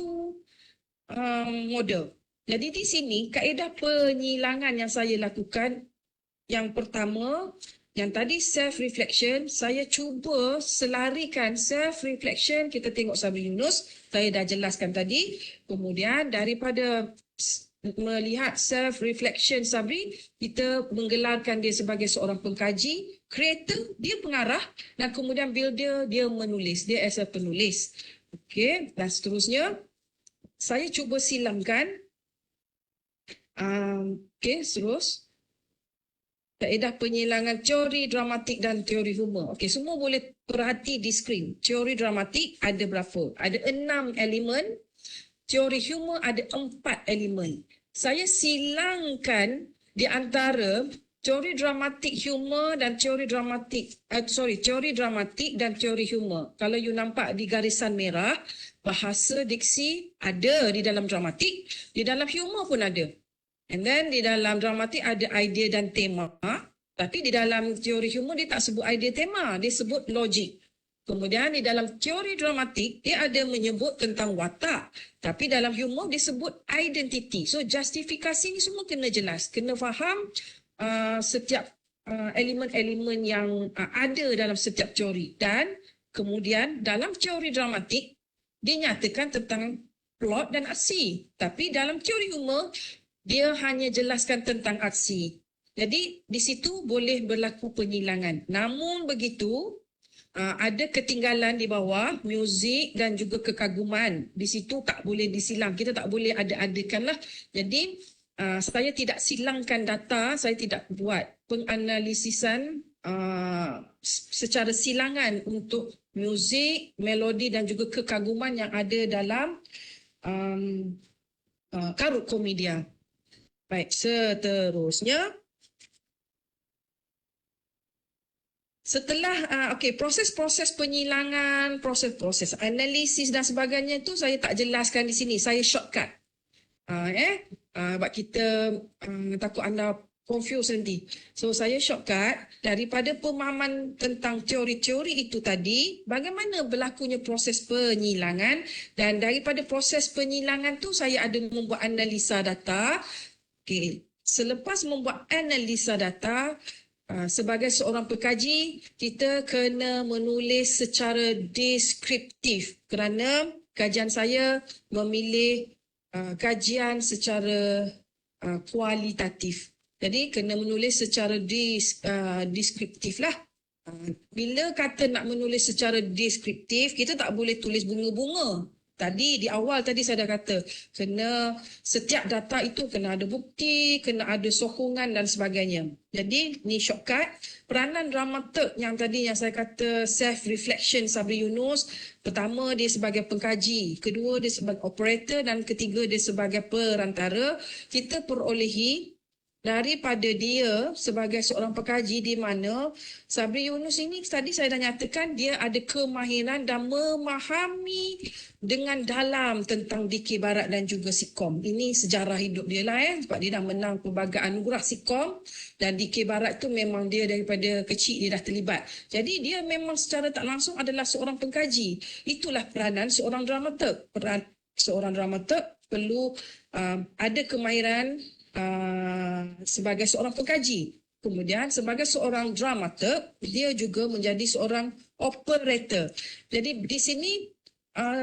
model. Jadi di sini kaedah penyilangan yang saya lakukan, yang pertama, yang tadi self-reflection, saya cuba selarikan self-reflection. Kita tengok Sabri Yunus, saya dah jelaskan tadi. Kemudian daripada melihat self-reflection Sabri, kita menggelarkan dia sebagai seorang pengkaji, creator, dia pengarah, dan kemudian builder, dia menulis, dia as a penulis. Okey, dan seterusnya, saya cuba silamkan. Okey, terus. Kaedah penyilangan teori dramatik dan teori humor. Okey, semua boleh perhati di skrin. Teori dramatik ada berapa? Ada 6 elemen. Teori humor ada 4 elemen. Saya silangkan di antara teori dramatik humor dan teori dramatik, teori dramatik dan teori humor. Kalau you nampak di garisan merah, bahasa diksi ada di dalam dramatik, di dalam humor pun ada. And then di dalam dramatik ada idea dan tema, tapi di dalam teori humor dia tak sebut idea tema, dia sebut logik. Kemudian di dalam teori dramatik dia ada menyebut tentang watak, tapi dalam humor dia sebut identity. So justifikasi ni semua kena jelas, kena faham setiap elemen-elemen yang ada dalam setiap teori. Dan kemudian dalam teori dramatik dia nyatakan tentang plot dan aksi, tapi dalam teori humor dia hanya jelaskan tentang aksi. Jadi di situ boleh berlaku penyilangan. Namun begitu, ada ketinggalan di bawah, muzik dan juga kekaguman. Di situ tak boleh disilang. Kita tak boleh ada-adakan lah. Jadi saya tidak silangkan data, saya tidak buat penganalisisan secara silangan untuk muzik, melodi dan juga kekaguman yang ada dalam karut komedia. Baik, seterusnya. Setelah proses-proses penyilangan, proses-proses analisis dan sebagainya itu saya tak jelaskan di sini. Saya shortcut. Sebab kita takut anda confuse nanti. So saya shortcut daripada pemahaman tentang teori-teori itu tadi, bagaimana berlakunya proses penyilangan, dan daripada proses penyilangan tu saya ada membuat analisa data. Okay. Selepas membuat analisa data, sebagai seorang pekaji, kita kena menulis secara deskriptif kerana kajian saya memilih kajian secara kualitatif. Jadi kena menulis secara deskriptif lah. Bila kata nak menulis secara deskriptif, kita tak boleh tulis bunga-bunga. Tadi di awal tadi saya dah kata, kena setiap data itu kena ada bukti, kena ada sokongan dan sebagainya. Jadi ni shortcut. Peranan dramaturg yang tadi yang saya kata self-reflection Sabri Yunus, pertama dia sebagai pengkaji, kedua dia sebagai operator dan ketiga dia sebagai perantara. Kita perolehi daripada dia sebagai seorang pengkaji, di mana Sabri Yunus ini tadi saya dah nyatakan dia ada kemahiran dan memahami dengan dalam tentang dikir barat dan juga Sikom. Ini sejarah hidup dia lah sebab dia dah menang pelbagai anugerah Sikom, dan dikir barat tu memang dia daripada kecil dia dah terlibat. Jadi dia memang secara tak langsung adalah seorang pengkaji. Itulah peranan seorang dramaturg. Peran seorang dramaturg perlu ada kemahiran sebagai seorang pengkaji. Kemudian sebagai seorang dramaturg, dia juga menjadi seorang operator. Jadi di sini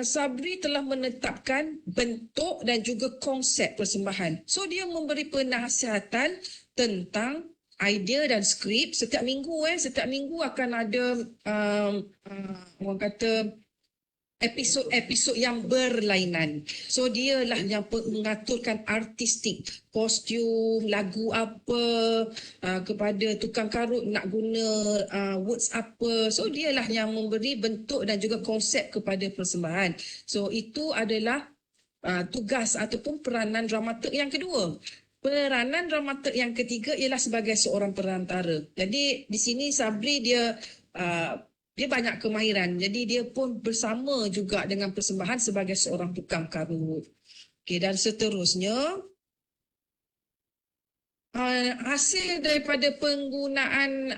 Sabri telah menetapkan bentuk dan juga konsep persembahan. So dia memberi penasihatan tentang idea dan skrip setiap minggu. Setiap minggu akan ada orang kata episod-episod yang berlainan. So dialah yang mengaturkan artistik, kostum, lagu apa, kepada tukang karut nak guna words apa. So dialah yang memberi bentuk dan juga konsep kepada persembahan. So itu adalah tugas ataupun peranan dramaturg yang kedua. Peranan dramaturg yang ketiga ialah sebagai seorang perantara. Jadi di sini Sabri dia banyak kemahiran. Jadi dia pun bersama juga dengan persembahan sebagai seorang tukang karut. Okey, dan seterusnya hasil daripada penggunaan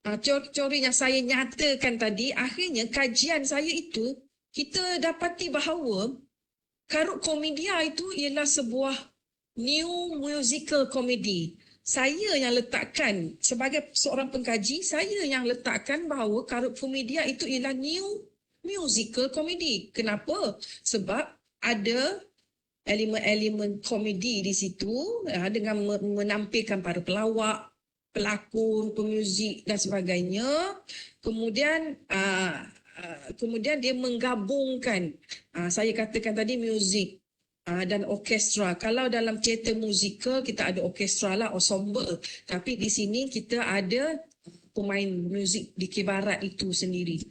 teori-teori yang saya nyatakan tadi, akhirnya kajian saya itu kita dapati bahawa karut komedia itu ialah sebuah new musical comedy. Saya yang letakkan sebagai seorang pengkaji, saya yang letakkan bahawa karut komedia itu ialah new musical comedy. Kenapa? Sebab ada elemen-elemen komedi di situ dengan menampilkan para pelawak, pelakon, pemuzik dan sebagainya. Kemudian dia menggabungkan, saya katakan tadi, muzik dan orkestra. Kalau dalam teater musikal kita ada orkestra lah, ensemble. Tapi di sini kita ada pemain muzik dikir barat itu sendiri.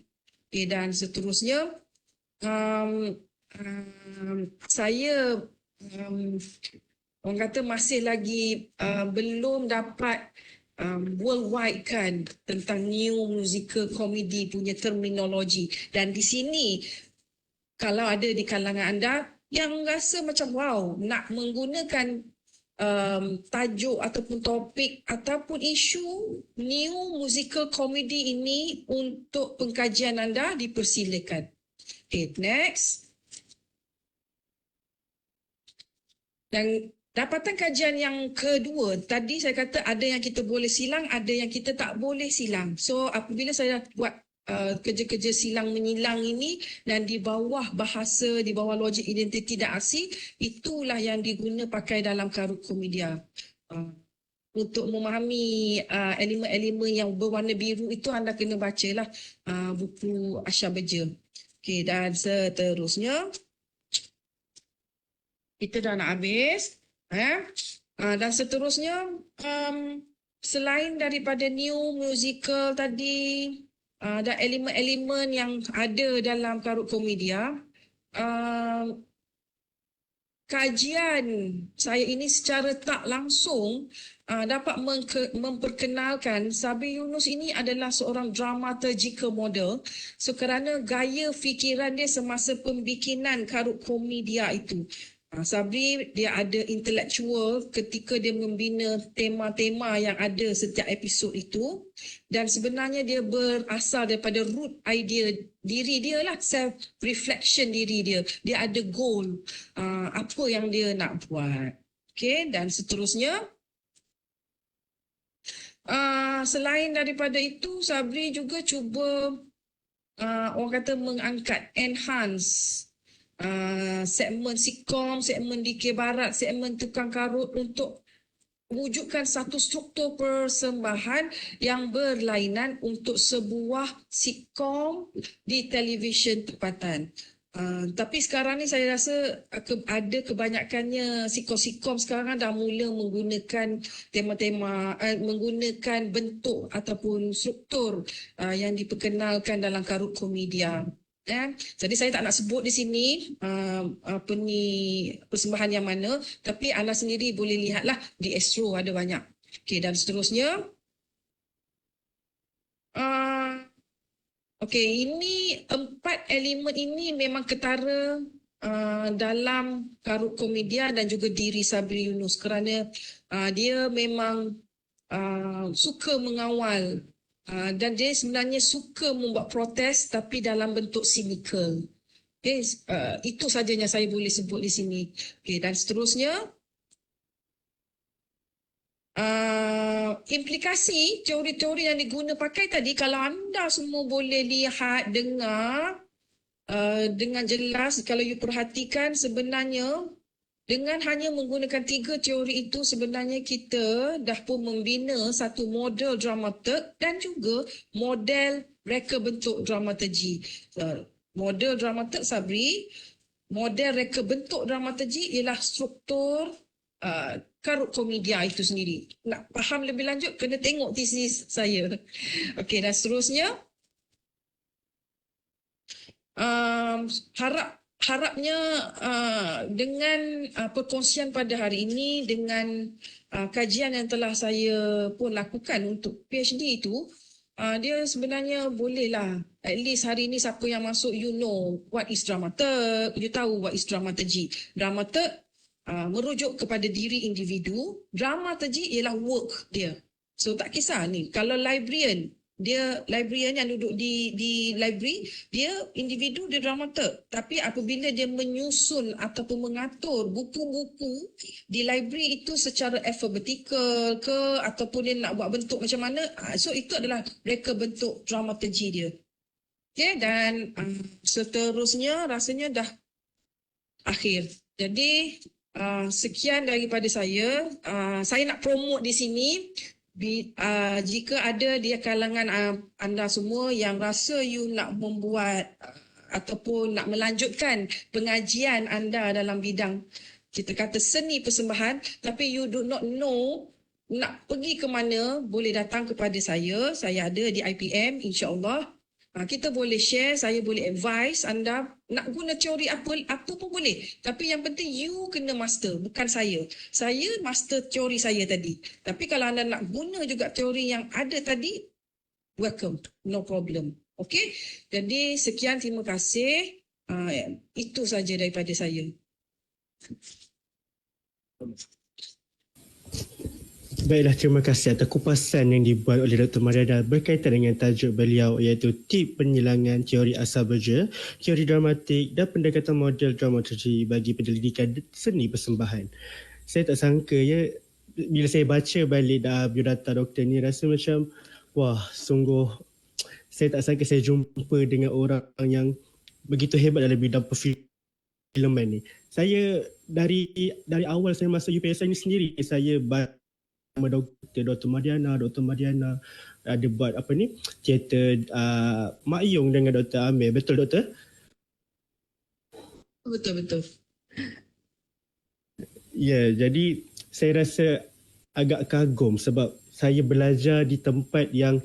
Okay, dan seterusnya saya orang kata masih lagi belum dapat worldwide kan tentang new musical comedy punya terminologi. Dan di sini kalau ada di kalangan anda yang rasa macam wow nak menggunakan tajuk ataupun topik ataupun isu new musical comedy ini untuk pengkajian anda, dipersilakan. Okay, next. Dan dapatan kajian yang kedua, tadi saya kata ada yang kita boleh silang, ada yang kita tak boleh silang. So apabila saya buat kerja-kerja silang menyilang ini dan di bawah bahasa, di bawah logik identiti dan aksi, itulah yang diguna pakai dalam karut komedia. Untuk memahami elemen-elemen yang berwarna biru itu anda kena bacalah buku Asha Beja. Okey, dan seterusnya kita dah nak habis. Dan seterusnya selain daripada new musical tadi, dan elemen-elemen yang ada dalam karut komedia, kajian saya ini secara tak langsung dapat memperkenalkan Sabri Yunus ini adalah seorang dramaturgical model. So kerana gaya fikiran dia semasa pembikinan karut komedia itu, Sabri dia ada intellectual ketika dia membina tema-tema yang ada setiap episod itu, dan sebenarnya dia berasal daripada root idea diri dia lah, self reflection diri dia. Dia ada goal apa yang dia nak buat. Okay, dan seterusnya selain daripada itu, Sabri juga cuba orang kata mengangkat, enhance segmen Sikom, segmen dikir barat, segmen tukang karut untuk wujudkan satu struktur persembahan yang berlainan untuk sebuah Sikom di televisyen tempatan. Tapi sekarang ni saya rasa ada kebanyakannya Sikom sekarang dah mula menggunakan tema-tema, menggunakan bentuk ataupun struktur yang diperkenalkan dalam karut komedia. Jadi saya tak nak sebut di sini apa ni persembahan yang mana, tapi anda sendiri boleh lihatlah di Astro ada banyak. Okey, dan seterusnya uh, okey, ini 4 elemen ini memang ketara dalam Karut Komedia dan juga diri Sabri Yunus kerana dia memang suka mengawal dan dia sebenarnya suka membuat protes tapi dalam bentuk cynical. Okay, itu sahaja yang saya boleh sebut di sini. Okay, dan seterusnya, implikasi teori-teori yang diguna pakai tadi, kalau anda semua boleh lihat, dengar dengan jelas, kalau you perhatikan sebenarnya dengan hanya menggunakan 3 teori itu sebenarnya kita dah pun membina satu model dramaturg dan juga model reka bentuk dramaturgi. Model dramaturg Sabri, model reka bentuk dramaturgi ialah struktur Karut Komedia itu sendiri. Nak faham lebih lanjut kena tengok tesis saya. Okey, dan seterusnya harapnya dengan perkongsian pada hari ini dengan kajian yang telah saya pun lakukan untuk PhD itu, dia sebenarnya bolehlah at least hari ini siapa yang masuk you know what is dramaturg, you tahu what is dramaturgy. Dramaturg merujuk kepada diri individu, dramaturgy ialah work dia. So tak kisah ni, kalau librarian, dia librarian yang duduk di library, dia individu, dia dramaturg. Tapi apabila dia menyusun ataupun mengatur buku-buku di library itu secara alphabetical ke ataupun dia nak buat bentuk macam mana, so itu adalah reka bentuk dramaturgi dia. Okay, dan seterusnya rasanya dah akhir. Jadi sekian daripada saya. Saya nak promote di sini. Jika ada di kalangan anda semua yang rasa you nak membuat ataupun nak melanjutkan pengajian anda dalam bidang kita kata seni persembahan, tapi you do not know nak pergi ke mana, boleh datang kepada saya. Saya ada di IPM, insya-Allah. Kita boleh share, saya boleh advise anda nak guna teori apa pun boleh. Tapi yang penting you kena master, bukan saya. Saya master teori saya tadi. Tapi kalau anda nak guna juga teori yang ada tadi, welcome, no problem. Okay? Jadi sekian, terima kasih. Itu saja daripada saya. Baiklah, terima kasih atas kupasan yang dibuat oleh Dr. Mariana berkaitan dengan tajuk beliau iaitu tip penyilangan teori asal berja, teori dramatik dan pendekatan model dramaturgi bagi penyelidikan seni persembahan. Saya tak sangka ya, bila saya baca balik biodata doktor ni rasa macam wah, sungguh saya tak sangka saya jumpa dengan orang yang begitu hebat dalam bidang perfilman ni. Saya dari awal saya masuk UPSI ni sendiri, saya nama Dr. Mariana ada buat apa ni teater Mak Yong dengan Dr. Amir. Betul doktor? Betul. Ya, jadi saya rasa agak kagum sebab saya belajar di tempat yang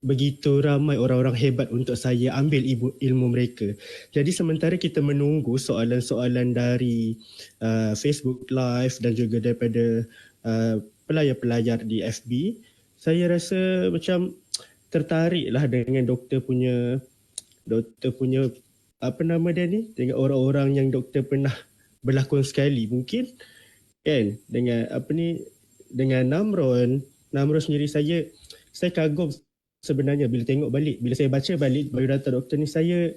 begitu ramai orang-orang hebat untuk saya ambil ilmu mereka. Jadi sementara kita menunggu soalan-soalan dari Facebook Live dan juga daripada pelayar-pelayar di FB, saya rasa macam tertariklah dengan doktor punya apa nama dia ni, dengan orang-orang yang doktor pernah berlakon sekali mungkin kan, dengan apa ni, dengan Namron sendiri. Saya kagum sebenarnya bila tengok balik, bila saya baca balik biodata doktor ni, saya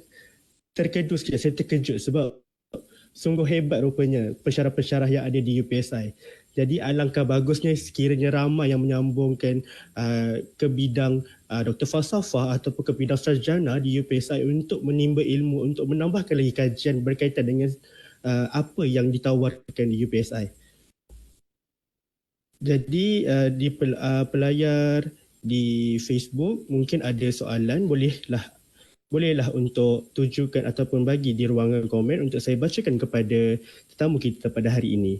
terkejut sikit, saya terkejut sebab sungguh hebat rupanya pensyarah-pensyarah yang ada di UPSI. Jadi alangkah bagusnya sekiranya ramai yang menyambungkan ke bidang doktor falsafah ataupun ke bidang sarjana di UPSI untuk menimba ilmu, untuk menambahkan lagi kajian berkaitan dengan apa yang ditawarkan di UPSI. Jadi di pelayar di Facebook mungkin ada soalan, bolehlah untuk tujukan ataupun bagi di ruangan komen untuk saya bacakan kepada tetamu kita pada hari ini.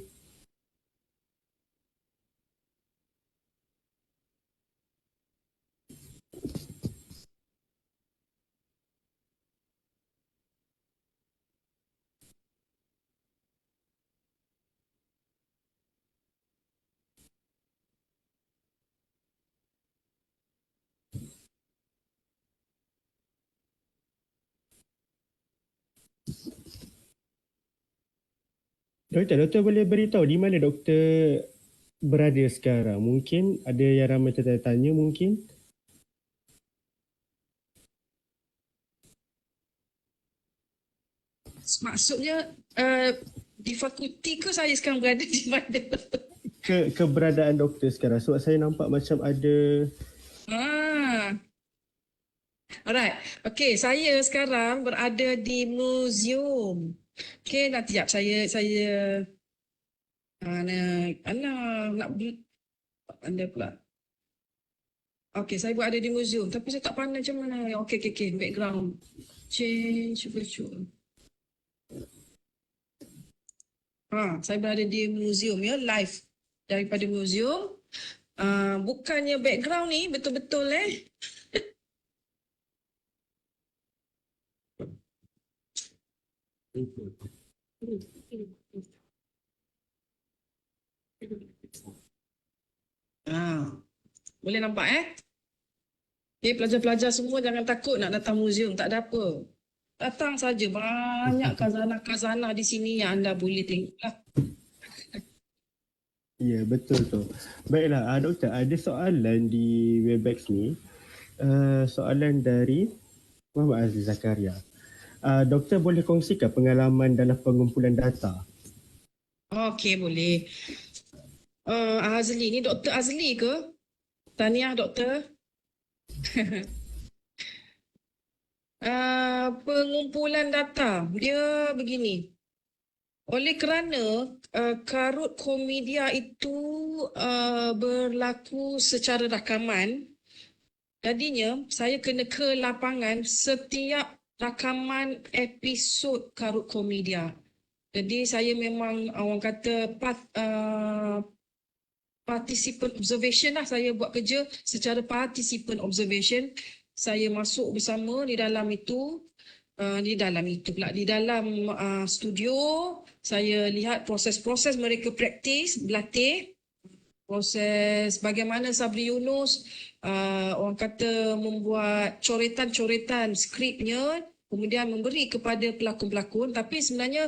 Doktor boleh beritahu di mana doktor berada sekarang? Mungkin ada yang ramai tertanya mungkin. Maksudnya di fakulti ke saya sekarang berada di mana? Keberadaan doktor sekarang. Sebab saya nampak macam ada. Ah, alright. Okay, saya sekarang berada di museum. Okay, nanti sekejap saya nak anda pula. Okay, saya berada di museum tapi saya tak pandai macam mana. Okay, background. Change virtual. Saya berada di museum ya, live daripada museum. Bukannya background ni betul-betul boleh nampak Okay, pelajar-pelajar semua jangan takut nak datang museum, tak ada apa. Datang saja, banyak khazanah-khazanah di sini yang anda boleh tengok lah. Ya, betul tu. Baiklah, doktor, ada soalan di Webex ni. Soalan dari Muhammad Aziz Zakaria. Doktor boleh kongsikan pengalaman dalam pengumpulan data? Okey, boleh. Azli, ni Dr. Azli ke? Tahniah, Doktor. Pengumpulan data, dia begini. Oleh kerana karut komedia itu berlaku secara rakaman, jadinya saya kena ke lapangan setiap rakaman episod karut komedia. Jadi saya memang orang kata participant observation lah, saya buat kerja secara participant observation. Saya masuk bersama di dalam itu, di dalam studio. Saya lihat proses-proses mereka praktis, berlatih, proses bagaimana Sabri Yunus orang kata membuat coretan-coretan skripnya, kemudian memberi kepada pelakon-pelakon. Tapi sebenarnya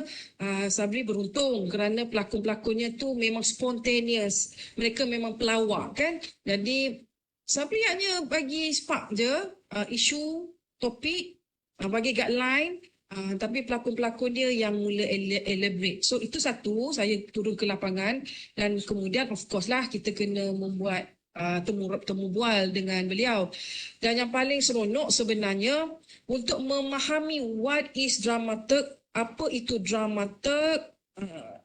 Sabri beruntung kerana pelakon-pelakonnya tu memang spontaneous, mereka memang pelawak kan. Jadi Sabri hanya bagi spark je, isu, topik, bagi guideline, tapi pelakon-pelakon dia yang mula elaborate. So itu satu, saya turun ke lapangan dan kemudian of course lah kita kena membuat temu bual dengan beliau. Dan yang paling seronok sebenarnya untuk memahami what is dramaturg, apa itu dramaturg,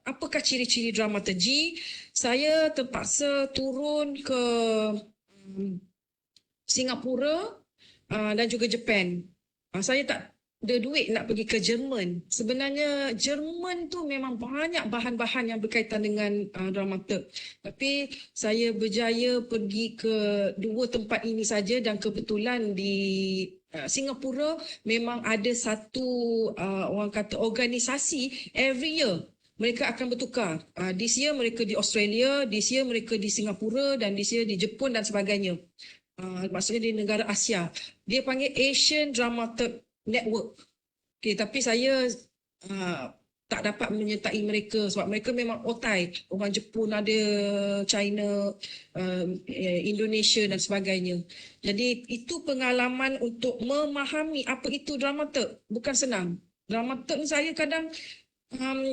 apakah ciri-ciri dramaturgi, saya terpaksa turun ke Singapura dan juga Japan. Saya tak ada duit nak pergi ke Jerman. Sebenarnya Jerman tu memang banyak bahan-bahan yang berkaitan dengan dramaturg. Tapi saya berjaya pergi ke dua tempat ini saja dan kebetulan di Singapura memang ada satu orang kata organisasi every year. Mereka akan bertukar. This year mereka di Australia, this year mereka di Singapura dan this year di Jepun dan sebagainya. Maksudnya di negara Asia. Dia panggil Asian Dramaturg Network. Okay, tapi saya tak dapat menyertai mereka sebab mereka memang otai. Orang Jepun ada, China, Indonesia dan sebagainya. Jadi itu pengalaman untuk memahami apa itu dramaturg. Bukan senang. Dramaturg saya kadang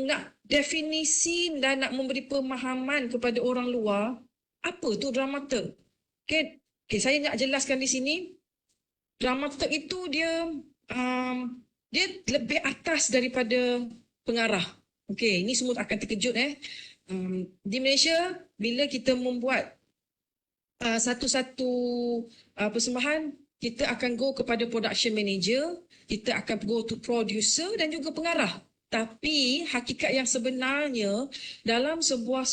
nak definisi dan nak memberi pemahaman kepada orang luar apa tu dramaturg. Okay, saya nak jelaskan di sini. Dramaturg itu dia lebih atas daripada pengarah. Okey, ini semua akan terkejut di Malaysia bila kita membuat satu-satu persembahan, kita akan go kepada production manager, kita akan go to producer dan juga pengarah. Tapi hakikat yang sebenarnya dalam sebuah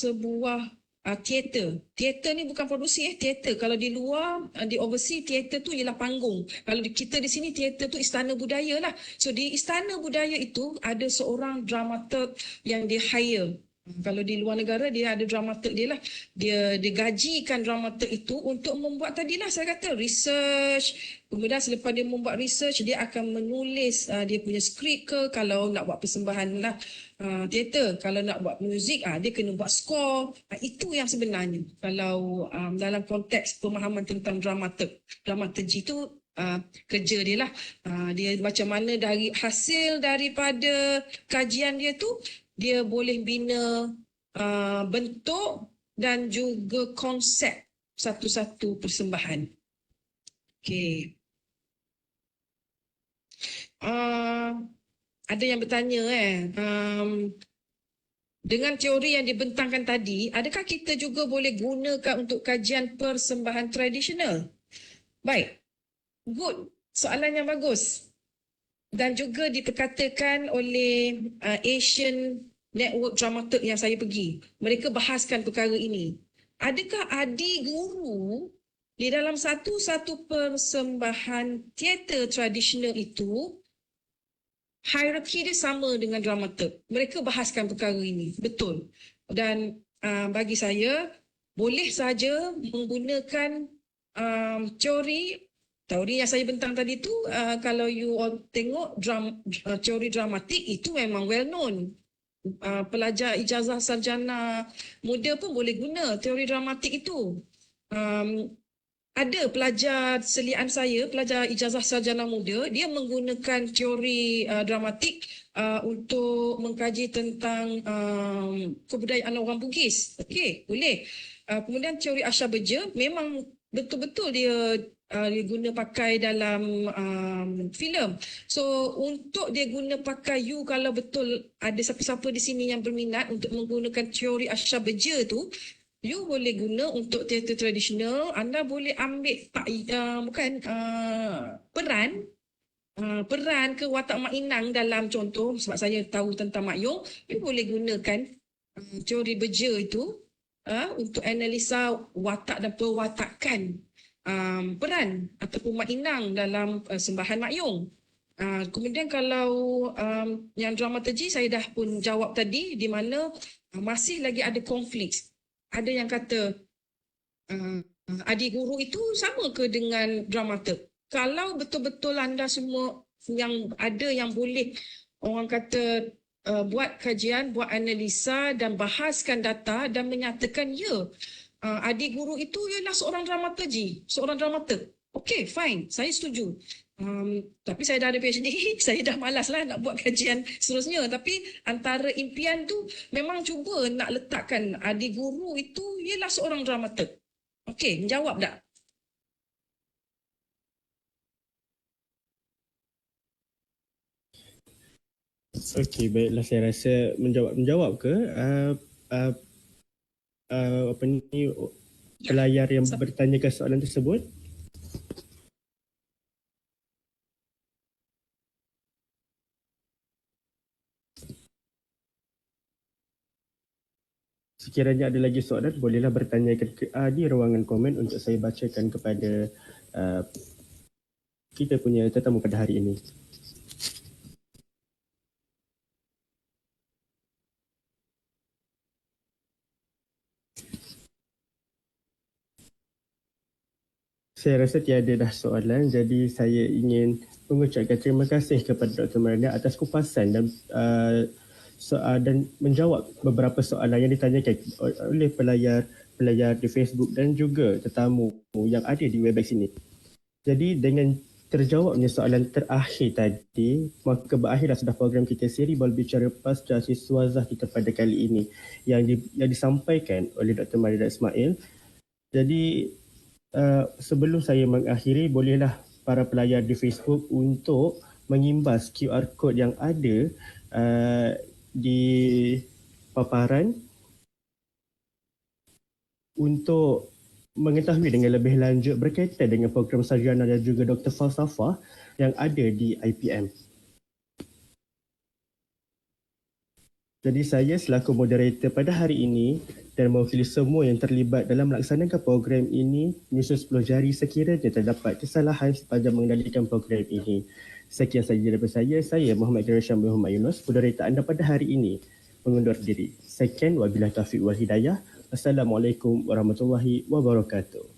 teater ni bukan produksi teater. Kalau di luar, di overseas, teater tu ialah panggung. Kalau kita di sini, teater tu istana budaya lah. So di istana budaya itu ada seorang dramaturg yang di hire. Kalau di luar negara dia ada dramaturg dia lah. Dia gajikan dramaturg itu untuk membuat tadilah saya kata research. Kemudian selepas dia membuat research dia akan menulis dia punya skrip ke kalau nak buat persembahan lah teater. Kalau nak buat muzik dia kena buat score. Itu yang sebenarnya kalau dalam konteks pemahaman tentang dramaturg. Dramaturgi itu kerja dia lah. Dia macam mana dari hasil daripada kajian dia tu dia boleh bina bentuk dan juga konsep satu-satu persembahan. Okey. Ada yang bertanya dengan teori yang dibentangkan tadi, adakah kita juga boleh gunakan untuk kajian persembahan tradisional? Baik. Good. Soalan yang bagus. Dan juga diperkatakan oleh Asian Network Dramaturg yang saya pergi. Mereka bahaskan perkara ini. Adakah adik guru di dalam satu-satu persembahan teater tradisional itu, hierarki dia sama dengan dramaturg? Mereka bahaskan perkara ini. Betul. Dan bagi saya, boleh saja menggunakan teori yang saya bentang tadi tu, kalau you all tengok teori dramatik itu memang well known. Pelajar ijazah sarjana muda pun boleh guna teori dramatik itu. Ada pelajar selian saya, pelajar ijazah sarjana muda, dia menggunakan teori dramatik untuk mengkaji tentang kebudayaan orang Bugis. Okey, boleh. Kemudian teori Asha Beja memang betul-betul dia guna pakai dalam filem. So untuk dia guna pakai, you kalau betul ada siapa-siapa di sini yang berminat untuk menggunakan teori Asha Beja tu, you boleh guna untuk teater tradisional. Anda boleh ambil peran ke watak Mak Inang dalam contoh, sebab saya tahu tentang Mak Yong, you boleh gunakan teori Beja itu untuk analisa watak dan perwatakan peran ataupun Mak Inang dalam sembahan Mak Yong. Kemudian kalau yang dramaturgi saya dah pun jawab tadi, di mana masih lagi ada konflik. Ada yang kata adik guru itu sama ke dengan dramaturg? Kalau betul-betul anda semua yang ada yang boleh orang kata buat kajian, buat analisa dan bahaskan data dan menyatakan ya, adik guru itu ialah seorang dramaturg. Okey, fine, saya setuju. Tapi saya dah ada PhD, saya dah malas lah nak buat kajian seterusnya. Tapi antara impian tu memang cuba nak letakkan adik guru itu ialah seorang dramaturg. Okey, menjawab tak? Okey, baiklah, saya rasa menjawab ke apa ni pelayar yang bertanyakan soalan tersebut? Sekiranya ada lagi soalan, bolehlah bertanyakan di ruangan komen untuk saya bacakan kepada kita punya tetamu pada hari ini. Saya rasa tiada dah soalan, jadi saya ingin mengucapkan terima kasih kepada Dr. Marina atas kupasan dan dan menjawab beberapa soalan yang ditanyakan oleh pelayar di Facebook dan juga tetamu yang ada di Webex ini. Jadi dengan terjawabnya soalan terakhir tadi, maka berakhirlah sudah program kita seri Bola Bicara Pasca Siswazah kita pada kali ini yang disampaikan oleh Dr. Marina Ismail. Jadi sebelum saya mengakhiri, bolehlah para pelayar di Facebook untuk mengimbas QR code yang ada di paparan untuk mengetahui dengan lebih lanjut berkaitan dengan program sarjana dan juga Dr. Falsafah yang ada di IPM. Jadi saya selaku moderator pada hari ini dan mewakili semua yang terlibat dalam melaksanakan program ini, menyusun 10 jari sekiranya terdapat kesalahan sepanjang mengendalikan program ini. Sekian sahaja daripada saya Muhammad Kirasyam Muhammad Yunus, moderator anda pada hari ini. mengundur diri. Sekian, wabillahi taufiq wal hidayah. Assalamualaikum warahmatullahi wabarakatuh.